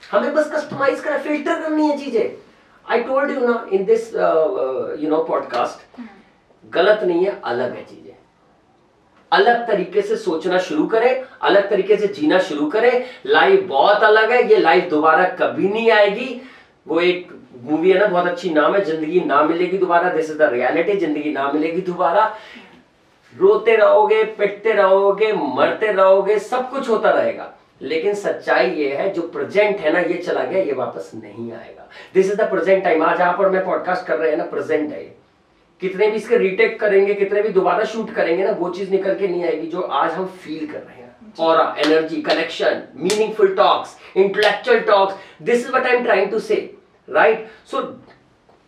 हमें बस कस्टमाइज करना, फिल्टर करनी है चीजें। आई टोल्ड यू ना इन दिस पॉडकास्ट, गलत नहीं है, अलग है चीजें, अलग तरीके से सोचना शुरू करें, अलग तरीके से जीना शुरू करें। लाइफ बहुत अलग है, ये लाइफ दोबारा कभी नहीं आएगी। वो एक मूवी है ना, बहुत अच्छी नाम है, जिंदगी ना मिलेगी दोबारा, दिस इज द रियलिटी, जिंदगी ना मिलेगी दोबारा। रोते रहोगे, पिटते रहोगे, मरते रहोगे, सब कुछ होता रहेगा, लेकिन सच्चाई ये है जो प्रेजेंट है ना, ये चला गया, ये वापस नहीं आएगा। This is the present time. आज आप और मैं पॉडकास्ट कर रहे हैं ना, प्रेजेंट है। कितने भी इसके रीटेक करेंगे, कितने भी दोबारा शूट करेंगे ना, वो चीज निकल के नहीं आएगी जो आज हम फील कर रहे हैं। Aura, energy, connection, meaningful talks, intellectual talks, this is what I am trying to say, right. So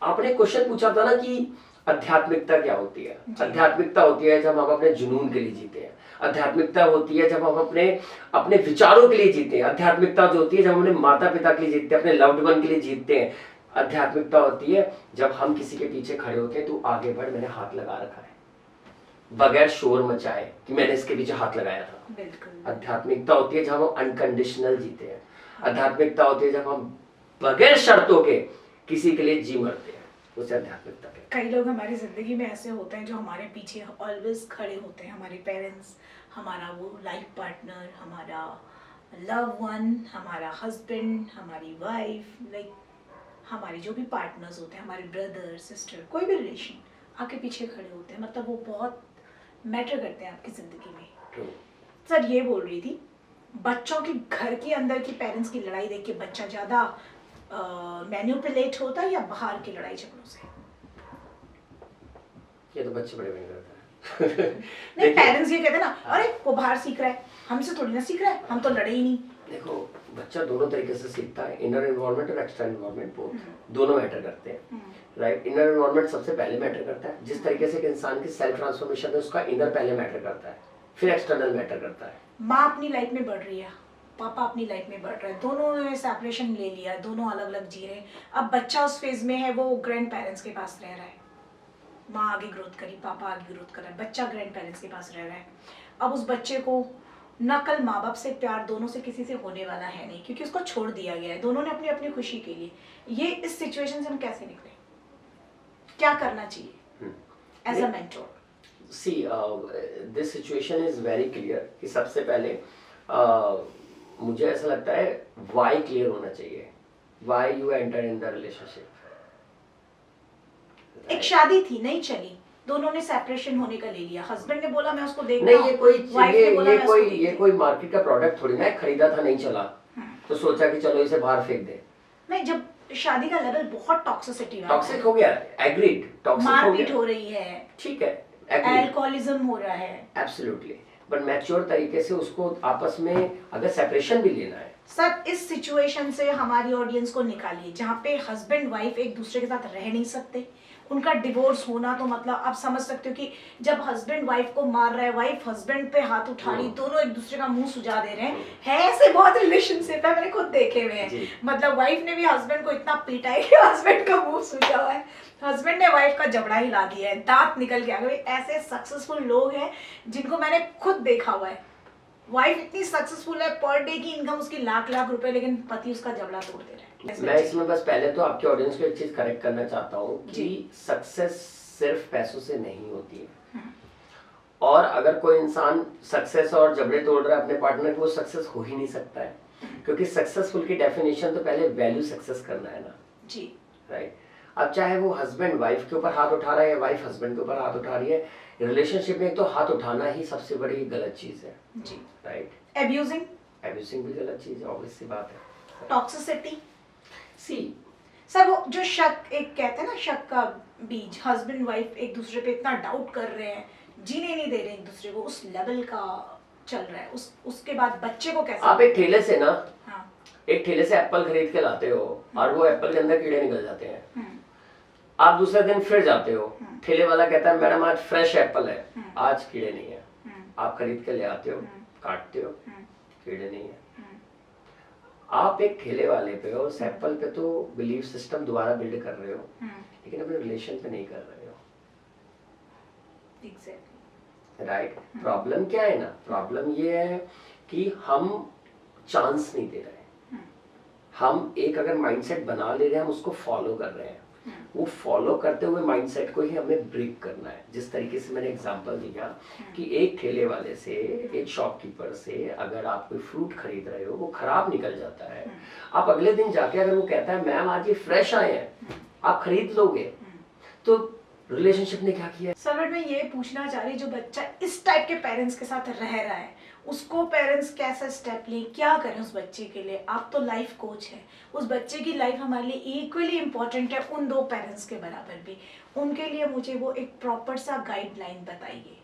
आपने क्वेश्चन पूछा था ना कि आध्यात्मिकता क्या होती है। आध्यात्मिकता होती है जब हम अपने जुनून के लिए जीते हैं, आध्यात्मिकता होती है जब हम अपने विचारों के लिए जीते हैं, आध्यात्मिकता जो होती है जब हम अपने माता पिता के लिए जीतते हैं, अपने लव्ड वन के लिए जीतते हैं, आध्यात्मिकता होती है जब हम किसी के पीछे खड़े होते हैं, तू आगे बढ़, मैंने हाथ लगा रखा है, बगैर शोर मचाए कि मैंने इसके पीछे हाथ लगाया था। बिल्कुल। आध्यात्मिकता होती है जब हम अनकंडीशनल जीते हैं, आध्यात्मिकता होती है जब हम बगैर शर्तों के किसी के लिए जी मरते हैं, उसे आध्यात्मिकता कहते हैं। कई लोग हमारी जिंदगी में ऐसे होते हैं जो हमारे पीछे ऑलवेज खड़े होते हैं, हमारे पेरेंट्स, हमारा वो लाइफ पार्टनर, हमारा लव वन, हमारा हस्बैंड, हमारी वाइफ, लाइक हमारे जो भी पार्टनर्स होते हैं, हमारे ब्रदर सिस्टर, कोई भी रिलेशन आपके पीछे खड़े होते हैं, मतलब वो बहुत मैटर करते हैं आपकी ज़िंदगी में। सर ये बोल रही थी, बच्चों की घर के अंदर की पेरेंट्स की लड़ाई देख के बच्चा ज़्यादा मैनिपुलेट होता है या बाहर की लड़ाई झगड़ों से? ये तो बच्चे बड़े बन करते हैं। नहीं, पेरेंट्स ये कहते हैं ना, अरे वो बाहर सीख रहा है, हमसे थोड़ी ना सीख रहा है, हम तो लड़े ही नहीं। देखो बच्चा दोनों तरीके से सीखता है, इनर एनवायरनमेंट और एक्सटर्नल एनवायरनमेंट, बोथ दोनों मैटर करते हैं, राइट। इनर एनवायरनमेंट सबसे पहले मैटर करता है, जिस तरीके से एक इंसान की सेल्फ ट्रांसफॉर्मेशन है उसका इनर पहले मैटर करता है, फिर एक्सटर्नल मैटर करता है। माँ अपनी लाइफ में बढ़ रही है, पापा अपनी लाइफ में बढ़ रहे हैं, दोनों ने सेपरेशन ले लिया, दोनों अलग अलग जी रहे हैं। अब बच्चा उस फेज में है, वो ग्रैंड पेरेंट्स के पास रह रहा है, माँ आगे ग्रोथ करी, पापा आगे ग्रोथ कर रहा है, बच्चा ग्रैंड पेरेंट्स के पास रह रहा है। अब उस बच्चे को न कल माँ बाप से प्यार दोनों से किसी से होने वाला है नहीं, क्योंकि उसको छोड़ दिया गया है, दोनों ने अपनी अपनी खुशी के लिए। ये इस सिचुएशन से हम कैसे निकले, क्या करना चाहिए as a mentor? See this situation is very clear कि सबसे पहले मुझे ऐसा लगता है वाई क्लियर होना चाहिए, why you enter in the relationship. एक शादी थी, नहीं चली, दोनों ने सेपरेशन होने का ले लिया, हस्बैंड ने बोला मैं उसको देख नहीं, रहा हूं, ये कोई मार्केट का प्रोडक्ट थोड़ी ना है, खरीदा था नहीं चला तो सोचा कि चलो इसे बाहर फेंक दे। नहीं, जब शादी का लेवल बहुत टॉक्सिसिटी टॉक्सिक हो गया, एग्रीड, टॉक्सिक हो मारपीट गया, हो रही है, ठीक है, एग्रीड, अल्कोहलिज्म हो रहा है, एब्सोल्युटली, बट मैच्योर तरीके से उसको आपस में अगर सेपरेशन भी लेना है, सर इस सिचुएशन से हमारी ऑडियंस को निकालिए जहाँ पे हस्बैंड वाइफ एक दूसरे के साथ रह नहीं सकते, उनका डिवोर्स होना, तो मतलब आप समझ सकते हो कि जब हस्बैंड वाइफ को मार रहा है, वाइफ हस्बैंड पे हाथ उठा रही, दोनों एक दूसरे का मुंह सुझा दे रहे हैं, है ऐसे बहुत रिलेशनशिप है, मैंने खुद देखे हुए हैं। मतलब वाइफ ने भी हस्बैंड को इतना पीटा है कि हस्बैंड का मुंह सूजा हुआ है, हस्बैंड ने वाइफ का जबड़ा हिला दिया है, दांत निकल के आ गए। ऐसे सक्सेसफुल लोग हैं जिनको मैंने खुद देखा हुआ है। वाइफ इतनी सक्सेसफुल है, पर डे की इनकम उसकी लाख लाख रुपए, लेकिन पति उसका जबड़ा तोड़ दे रहा है। मैं इसमें बस पहले तो आपके ऑडियंस को एक चीज करेक्ट करना चाहता हूँ कि सक्सेस सिर्फ पैसों से नहीं होती है, और अगर कोई इंसान सक्सेस और जबड़े तोड़ रहा है अपने पार्टनर को, वो सक्सेस हो ही नहीं सकता है, क्योंकि सक्सेसफुल की डेफिनेशन तो पहले वैल्यू सक्सेस करना है ना जी, राइट। अब चाहे वो हस्बैंड वाइफ के ऊपर हाथ उठा रहा है या वाइफ हस्बैंड के ऊपर हाथ उठा रही है, रिलेशनशिप में तो हाथ उठाना ही सबसे बड़ी गलत चीज है जी, राइट। एब्यूजिंग भी गलत चीज है, ऑब्वियस सी बात है। टॉक्सिसिटी सी सर, वो जो शक, एक कहते हैं ना शक का बीज, हस्बैंड वाइफ एक दूसरे पे इतना डाउट कर रहे हैं, जीने नहीं दे रहे एक दूसरे को, उस लेवल का चल रहा है। उसके बाद बच्चे को कैसे, आप एक ठेले से ना, हाँ, एक ठेले से एप्पल खरीद के लाते हो और वो एप्पल के अंदर कीड़े निकल जाते हैं, आप दूसरे दिन फिर जाते हो, ठेले वाला कहता है मैडम आज फ्रेश एप्पल है, आज कीड़े नहीं है, आप खरीद के ले आते हो, काटते हो, कीड़े नहीं है। आप एक ठेले वाले पे और उस एप्पल पे तो बिलीफ सिस्टम दोबारा बिल्ड कर रहे हो, लेकिन अपने रिलेशन पे नहीं कर रहे हो, राइट। प्रॉब्लम क्या है ना, प्रॉब्लम ये है कि हम चांस नहीं दे रहे, हम एक अगर माइंडसेट बना ले रहे हैं, हम उसको फॉलो कर रहे हैं, वो फॉलो करते हुए माइंडसेट को ही हमें ब्रेक करना है। जिस तरीके से मैंने एग्जांपल दिया कि एक ठेले वाले से, एक शॉपकीपर से अगर आप कोई फ्रूट खरीद रहे हो, वो खराब निकल जाता है, आप अगले दिन जाके अगर वो कहता है मैम आज ये फ्रेश आए हैं, आप खरीद लोगे, तो रिलेशनशिप ने क्या किया? सर बट मैं ये पूछना चाह रही, जो बच्चा इस टाइप के पेरेंट्स के साथ रह रहा है, उसको पेरेंट्स कैसा स्टेप लें, क्या करें उस बच्चे के लिए? आप तो लाइफ कोच हैं, उस बच्चे की लाइफ हमारे लिए इक्वली इम्पोर्टेंट है, उन दो पेरेंट्स के बराबर भी। उनके लिए मुझे वो एक प्रॉपर सा गाइडलाइन बताइए,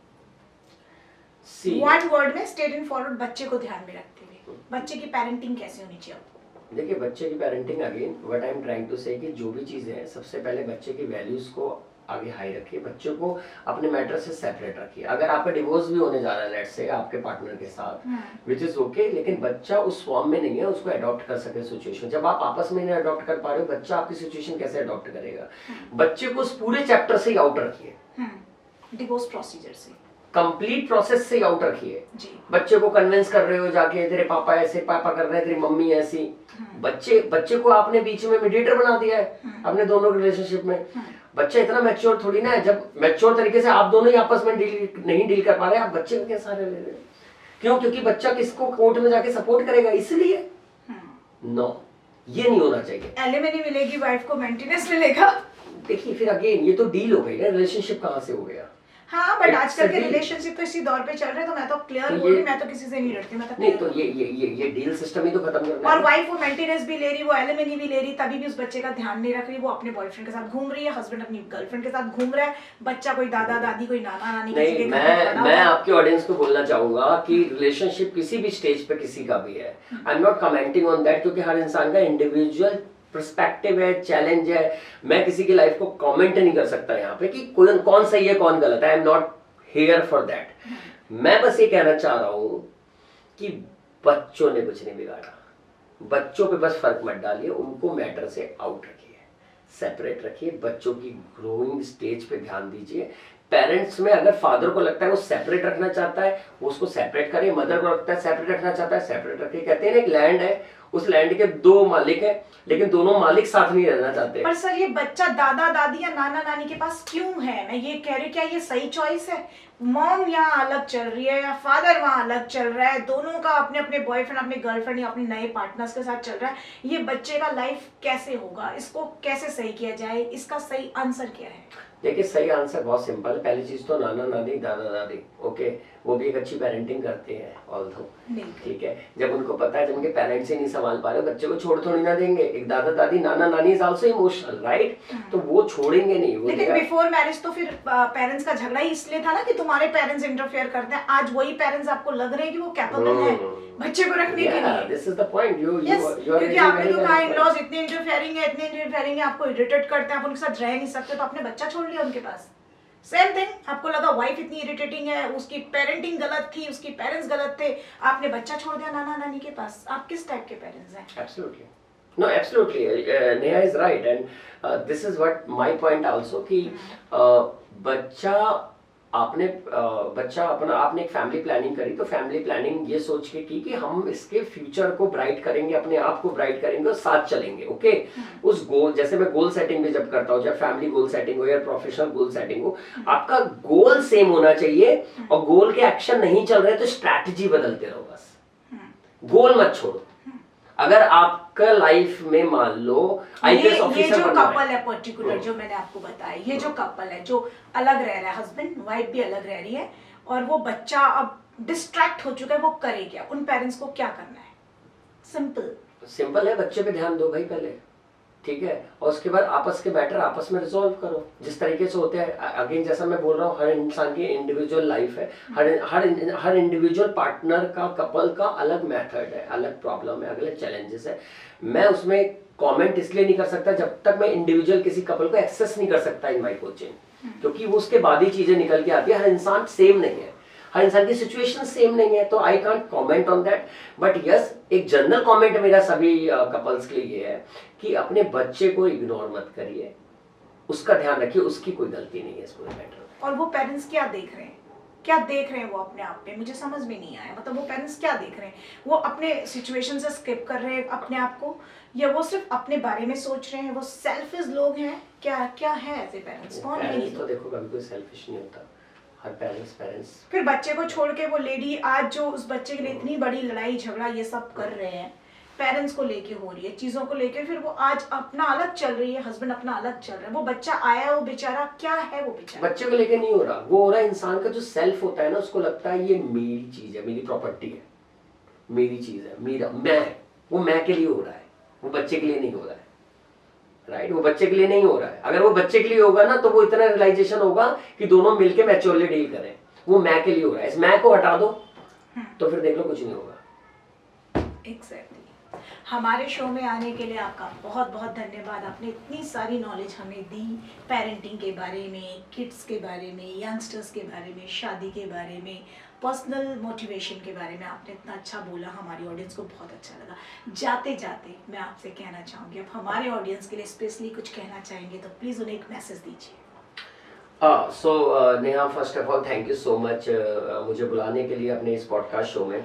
वन वर्ड में, स्ट्रेट एंड फॉरवर्ड, बच्चे को ध्यान में रखते हुए। बच्चे की पेरेंटिंग कैसे होनी चाहिए आपको? देखिए, बच्चे की parenting, again what I am trying to say, कि जो भी चीजें हैं, सबसे पहले बच्चे की वैल्यूज को आगे हाई रखिए, बच्चों को अपने मैटर से सेपरेट रखिए। अगर आपका डिवोर्स भी होने जा रहा है लेट्स से आपके पार्टनर के साथ, विच इज ओके, लेकिन बच्चा उस फॉर्म में नहीं है, उसको अडॉप्ट कर सके सिचुएशन। जब आप आपस में नहीं अडॉप्ट कर पा रहे हो, बच्चा आपकी सिचुएशन कैसे अडॉप्ट करेगा? बच्चे को उस पूरे चैप्टर से ही आउट रखिए, डिवोर्स प्रोसीजर से, कंप्लीट प्रोसेस से आउट रखिए। बच्चे को कन्विंस कर रहे हो जाके, तेरे पापा ऐसे, पापा कर रहे हैं, तेरी मम्मी ऐसी, बच्चे को आपने बीच में मीडिएटर बना दिया है अपने दोनों रिलेशनशिप में। बच्चा इतना मैच्योर थोड़ी ना है, जब मैच्योर तरीके से आप दोनों ही आपस में नहीं डील कर पा रहे, आप बच्चे को क्या सहारे ले रहे हो? क्यों? क्योंकि बच्चा किसको कोर्ट में जाके सपोर्ट करेगा, इसलिए। नो, ये नहीं होना चाहिए। एलिमनी मिलेगी, वाइफ को मेंटेनेंस मिलेगा। देखिए, फिर अगेन ये तो डील हो गई ना, रिलेशनशिप कहाँ से हो गया? हाँ, बट आजकल के रिलेशनशिप तो इसी दौर पे चल रहे हैं, तो मैं तो क्लियर बोल रही, मैं तो किसी से नहीं डरती, मैं तो नहीं, तो ये डील सिस्टम ही तो खत्म करना है। और वाइफ वो मेंटेनेंस भी ले रही, वो एलिमनी भी ले रही, तभी भी उस बच्चे का ध्यान नहीं रख रही, वो अपने बॉयफ्रेंड के साथ घूम रही है, हस्बैंड अपनी गर्लफ्रेंड के साथ घूम रहा है, बच्चा कोई दादा दादी, कोई नाना नानी। नहीं, मैं आपके ऑडियंस को बोलना चाहूंगा कि रिलेशनशिप किसी भी स्टेज पे किसी का भी है, I am not commenting on that, क्योंकि हर इंसान का इंडिविजुअल पर्सपेक्टिव है, चैलेंज है। मैं किसी की लाइफ को कमेंट नहीं कर सकता यहाँ पे कि कौन सही है कौन गलत है, I am not here for that. मैं बस ये कहना चाह रहा हूं कि बच्चों ने कुछ नहीं बिगाड़ा, बच्चों पे बस फर्क मत डालिए, उनको मैटर से आउट रखिए, सेपरेट रखिए, बच्चों की ग्रोइंग स्टेज पे ध्यान दीजिए। पेरेंट्स में अगर फादर को लगता है वो सेपरेट रखना चाहता है, वो उसको सेपरेट करे, मदर को लगता है सेपरेट रखना चाहता है, सेपरेट रखिए। कहते हैं ना, एक लैंड है, उस लैंड के दो मालिक हैं, लेकिन दोनों मालिक साथ नहीं रहना चाहते। पर सर, ये बच्चा दादा दादी या नाना नानी के पास क्यों है? मैं ये कह रही हूँ, क्या ये सही चॉइस है? मॉम यहाँ अलग चल रही है या फादर वहाँ अलग चल रहा है, दोनों का अपने अपने बॉयफ्रेंड, अपने गर्लफ्रेंड या अपने नए पार्टनर्स के साथ चल रहा है, ये बच्चे का लाइफ कैसे होगा? इसको कैसे सही किया जाए? इसका सही आंसर क्या है? देखिए, सही आंसर बहुत सिंपल है। पहली चीज तो नाना नानी, दादा दादी, ओके, वो भी एक अच्छी पेरेंटिंग करते हैं, ऑल्दो, ठीक है। जब उनको पता है, जब उनके पेरेंट्स ही नहीं संभाल पा रहे, बच्चे को छोड़ थोड़ी ना देंगे। एक दादा दादी, नाना नानी इज आल्सो इमोशनल, राइट? तो वो छोड़ेंगे नहीं। वो लेकिन बिफोर मैरिज तो फिर पेरेंट्स का झगड़ा ही इसलिए था ना कि तुम्हारे पेरेंट्स इंटरफेयर करते हैं। आज वही पेरेंट्स आपको लग रहे हैं कि वो कैपेबल है? बच्चे को रखने के लिए। This is the point. क्योंकि आपने तो कहा इन-लॉज इतने इंटरफेयरिंग है, आपको इरिटेट करते हैं, आप उनके साथ रह नहीं सकते, तो आपने बच्चा छोड़ लिया उनके पास। सेम थिंग, आपको लगा वाइफ इतनी इरिटेटिंग है, उसकी पेरेंटिंग गलत थी, उसकी पेरेंट्स गलत थे, आपने बच्चा छोड़ दिया नाना नानी के पास। आप किस टाइप के पेरेंट्स हैं? Absolutely, no, absolutely. Neha is right, and this is what my point also कि बच्चा आपने एक फैमिली प्लानिंग करी, तो फैमिली प्लानिंग ये सोच के की कि हम इसके फ्यूचर को ब्राइट करेंगे, अपने आप को ब्राइट करेंगे और साथ चलेंगे। ओके, उस गोल, जैसे मैं गोल सेटिंग भी जब करता हूँ, जब फैमिली गोल सेटिंग हो या प्रोफेशनल गोल सेटिंग हो, आपका गोल सेम होना चाहिए और गोल के एक्शन नहीं चल रहे तो स्ट्रैटेजी बदलते रहो बस, गोल मत छोड़ो। अगर आपका लाइफ में मान लो आईपीएस ऑफिसर ये जो कपल है पर्टिकुलर, जो मैंने आपको बताया, ये जो कपल है जो अलग रह रहा है, हस्बैंड वाइफ भी अलग रह रही है, और वो बच्चा अब डिस्ट्रैक्ट हो चुका है, वो करे क्या? उन पेरेंट्स को क्या करना है? सिंपल है, बच्चे पे ध्यान दो भाई पहले, ठीक है, और उसके बाद आपस के मैटर आपस में रिजॉल्व करो जिस तरीके से होते हैं। अगेन जैसा मैं बोल रहा हूँ, हर इंसान की इंडिविजुअल लाइफ है, हर इंडिविजुअल पार्टनर का, कपल का अलग मेथड है, अलग प्रॉब्लम है, अलग चैलेंजेस है। मैं उसमें कमेंट इसलिए नहीं कर सकता जब तक मैं इंडिविजुअल किसी कपल को एक्सेस नहीं कर सकता इन माय कोचिंग, क्योंकि वो उसके बाद ही चीजें निकल के आती है। हर इंसान सेम नहीं है, हर इंसान की सिचुएशन सेम नहीं है, तो I can't comment on that. But yes, एक जनरल कमेंट मेरा सभी कपल्स के लिए ये है कि अपने बच्चे को इग्नोर मत करिए, उसका ध्यान रखिए, उसकी कोई गलती नहीं है इस पूरे मैटर में। और वो पेरेंट्स क्या देख रहे हैं, क्या देख रहे हैं वो अपने आप पे? मुझे समझ में नहीं आया, मतलब वो पेरेंट्स क्या देख रहे हैं? वो अपने सिचुएशन से स्किप कर रहे हैं अपने आप को, या वो सिर्फ अपने बारे में सोच रहे हैं? वो सेल्फिश लोग हैं, क्या है ऐसे पेरेंट्स? कौन है ये? तो देखो, कभी कोई सेल्फिश नहीं होता, हर पेरेंट्स। फिर बच्चे को छोड़ के वो लेडी आज जो उस बच्चे के लिए इतनी बड़ी लड़ाई झगड़ा ये सब कर रहे हैं, पेरेंट्स को लेके हो रही है, चीजों को लेके, फिर वो आज अपना अलग चल रही है, हस्बैंड अपना अलग चल रहा है, वो बच्चा आया, वो बेचारा क्या है? वो बेचारा बच्चे को लेके नहीं हो रहा, वो हो रहा है इंसान का जो सेल्फ होता है ना, उसको लगता है ये मेरी चीज है, मेरी प्रॉपर्टी है, मेरी चीज है, मेरा वो मैं के लिए हो रहा है, वो बच्चे के लिए नहीं हो रहा है। राइट, वो बच्चे के लिए नहीं हो रहा है। अगर वो बच्चे के लिए होगा ना, तो वो इतना रियलाइजेशन होगा कि दोनों मिलके मैच्योरली डील करें। वो मैं के लिए हो रहा है, इस मैं को हटा दो तो फिर देख लो कुछ नहीं होगा। एग्जैक्टली। हमारे शो में आने के लिए आपका बहुत बहुत धन्यवाद। आपने इतनी सारी नॉलेज हमें दी, पेरेंटिंग के बारे में, किड्स के बारे में, यंगस्टर्स के बारे में, शादी के बारे में, पर्सनल मोटिवेशन के बारे में। आपने इतना अच्छा बोला, हमारी ऑडियंस को बहुत अच्छा लगा। जाते जाते मैं आपसे कहना चाहूँगी, अब हमारे ऑडियंस के लिए स्पेशली कुछ कहना चाहेंगे तो प्लीज़ उन्हें एक मैसेज दीजिए। So Neha, first of all thank you so much मुझे बुलाने के लिए अपने इस पॉडकास्ट शो में।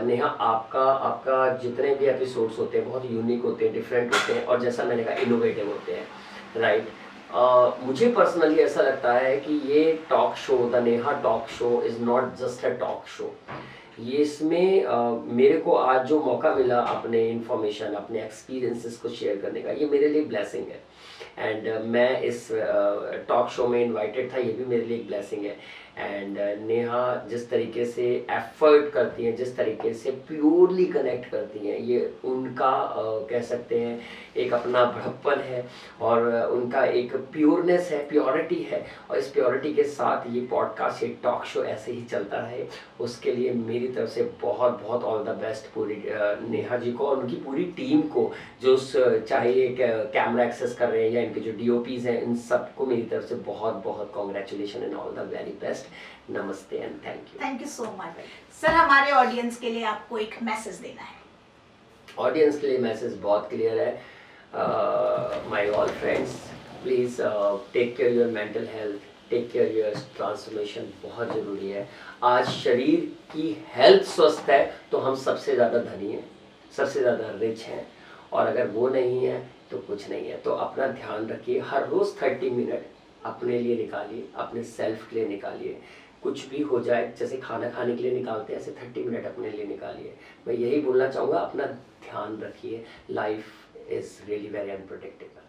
नेहा, आपका जितने भी एपिसोड्स होते हैं बहुत यूनिक होते हैं, डिफरेंट होते हैं, और जैसा मैंने कहा इनोवेटिव होते हैं। राइट, मुझे पर्सनली ऐसा लगता है कि ये talk show, the Neha talk show is not just a talk show. ये इसमें मेरे को आज जो मौका मिला अपने इंफॉर्मेशन, अपने एक्सपीरियंसेस को शेयर करने का, ये मेरे लिए ब्लेसिंग है। एंड मैं इस टॉक शो में इनवाइटेड था, ये भी मेरे लिए एक ब्लेसिंग है। एंड नेहा जिस तरीके से एफर्ट करती हैं, जिस तरीके से प्योरली कनेक्ट करती हैं, ये उनका कह सकते हैं एक अपना बड़प्पन है, और उनका एक प्योरनेस है, प्योरिटी है, और इस प्योरिटी के साथ ये पॉडकास्ट, ये टॉक शो ऐसे ही चलता रहे। उसके लिए मेरी तरफ से बहुत बहुत ऑल द बेस्ट पूरी नेहा जी को और उनकी पूरी टीम को, जो चाहे ये कैमरा एक्सेस कर रहे हैं या इनके जो DOPs हैं, इन सबको मेरी तरफ से बहुत बहुत congratulation and all the very best. नमस्ते and thank you so much sir. हमारे ऑडियंस के लिए आपको एक मैसेज देना है। ऑडियंस के लिए मैसेज बहुत क्लियर है। My all friends, please take care your mental health, take care your transformation, बहुत ज़रूरी है। आज शरीर की हेल्थ स्वस्थ है तो हम सबसे ज़्यादा धनी हैं, सबसे ज़्यादा रिच हैं, और अगर वो नहीं है तो कुछ नहीं है। तो अपना ध्यान रखिए, हर रोज़ 30 मिनट अपने लिए निकालिए, अपने सेल्फ के लिए निकालिए। कुछ भी हो जाए, जैसे खाना खाने के लिए निकालते हैं, ऐसे 30 मिनट अपने लिए निकालिए। मैं यही बोलना चाहूँगा, अपना ध्यान रखिए। Life is really very unpredictable.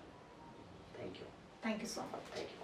Thank you so much. Thank you.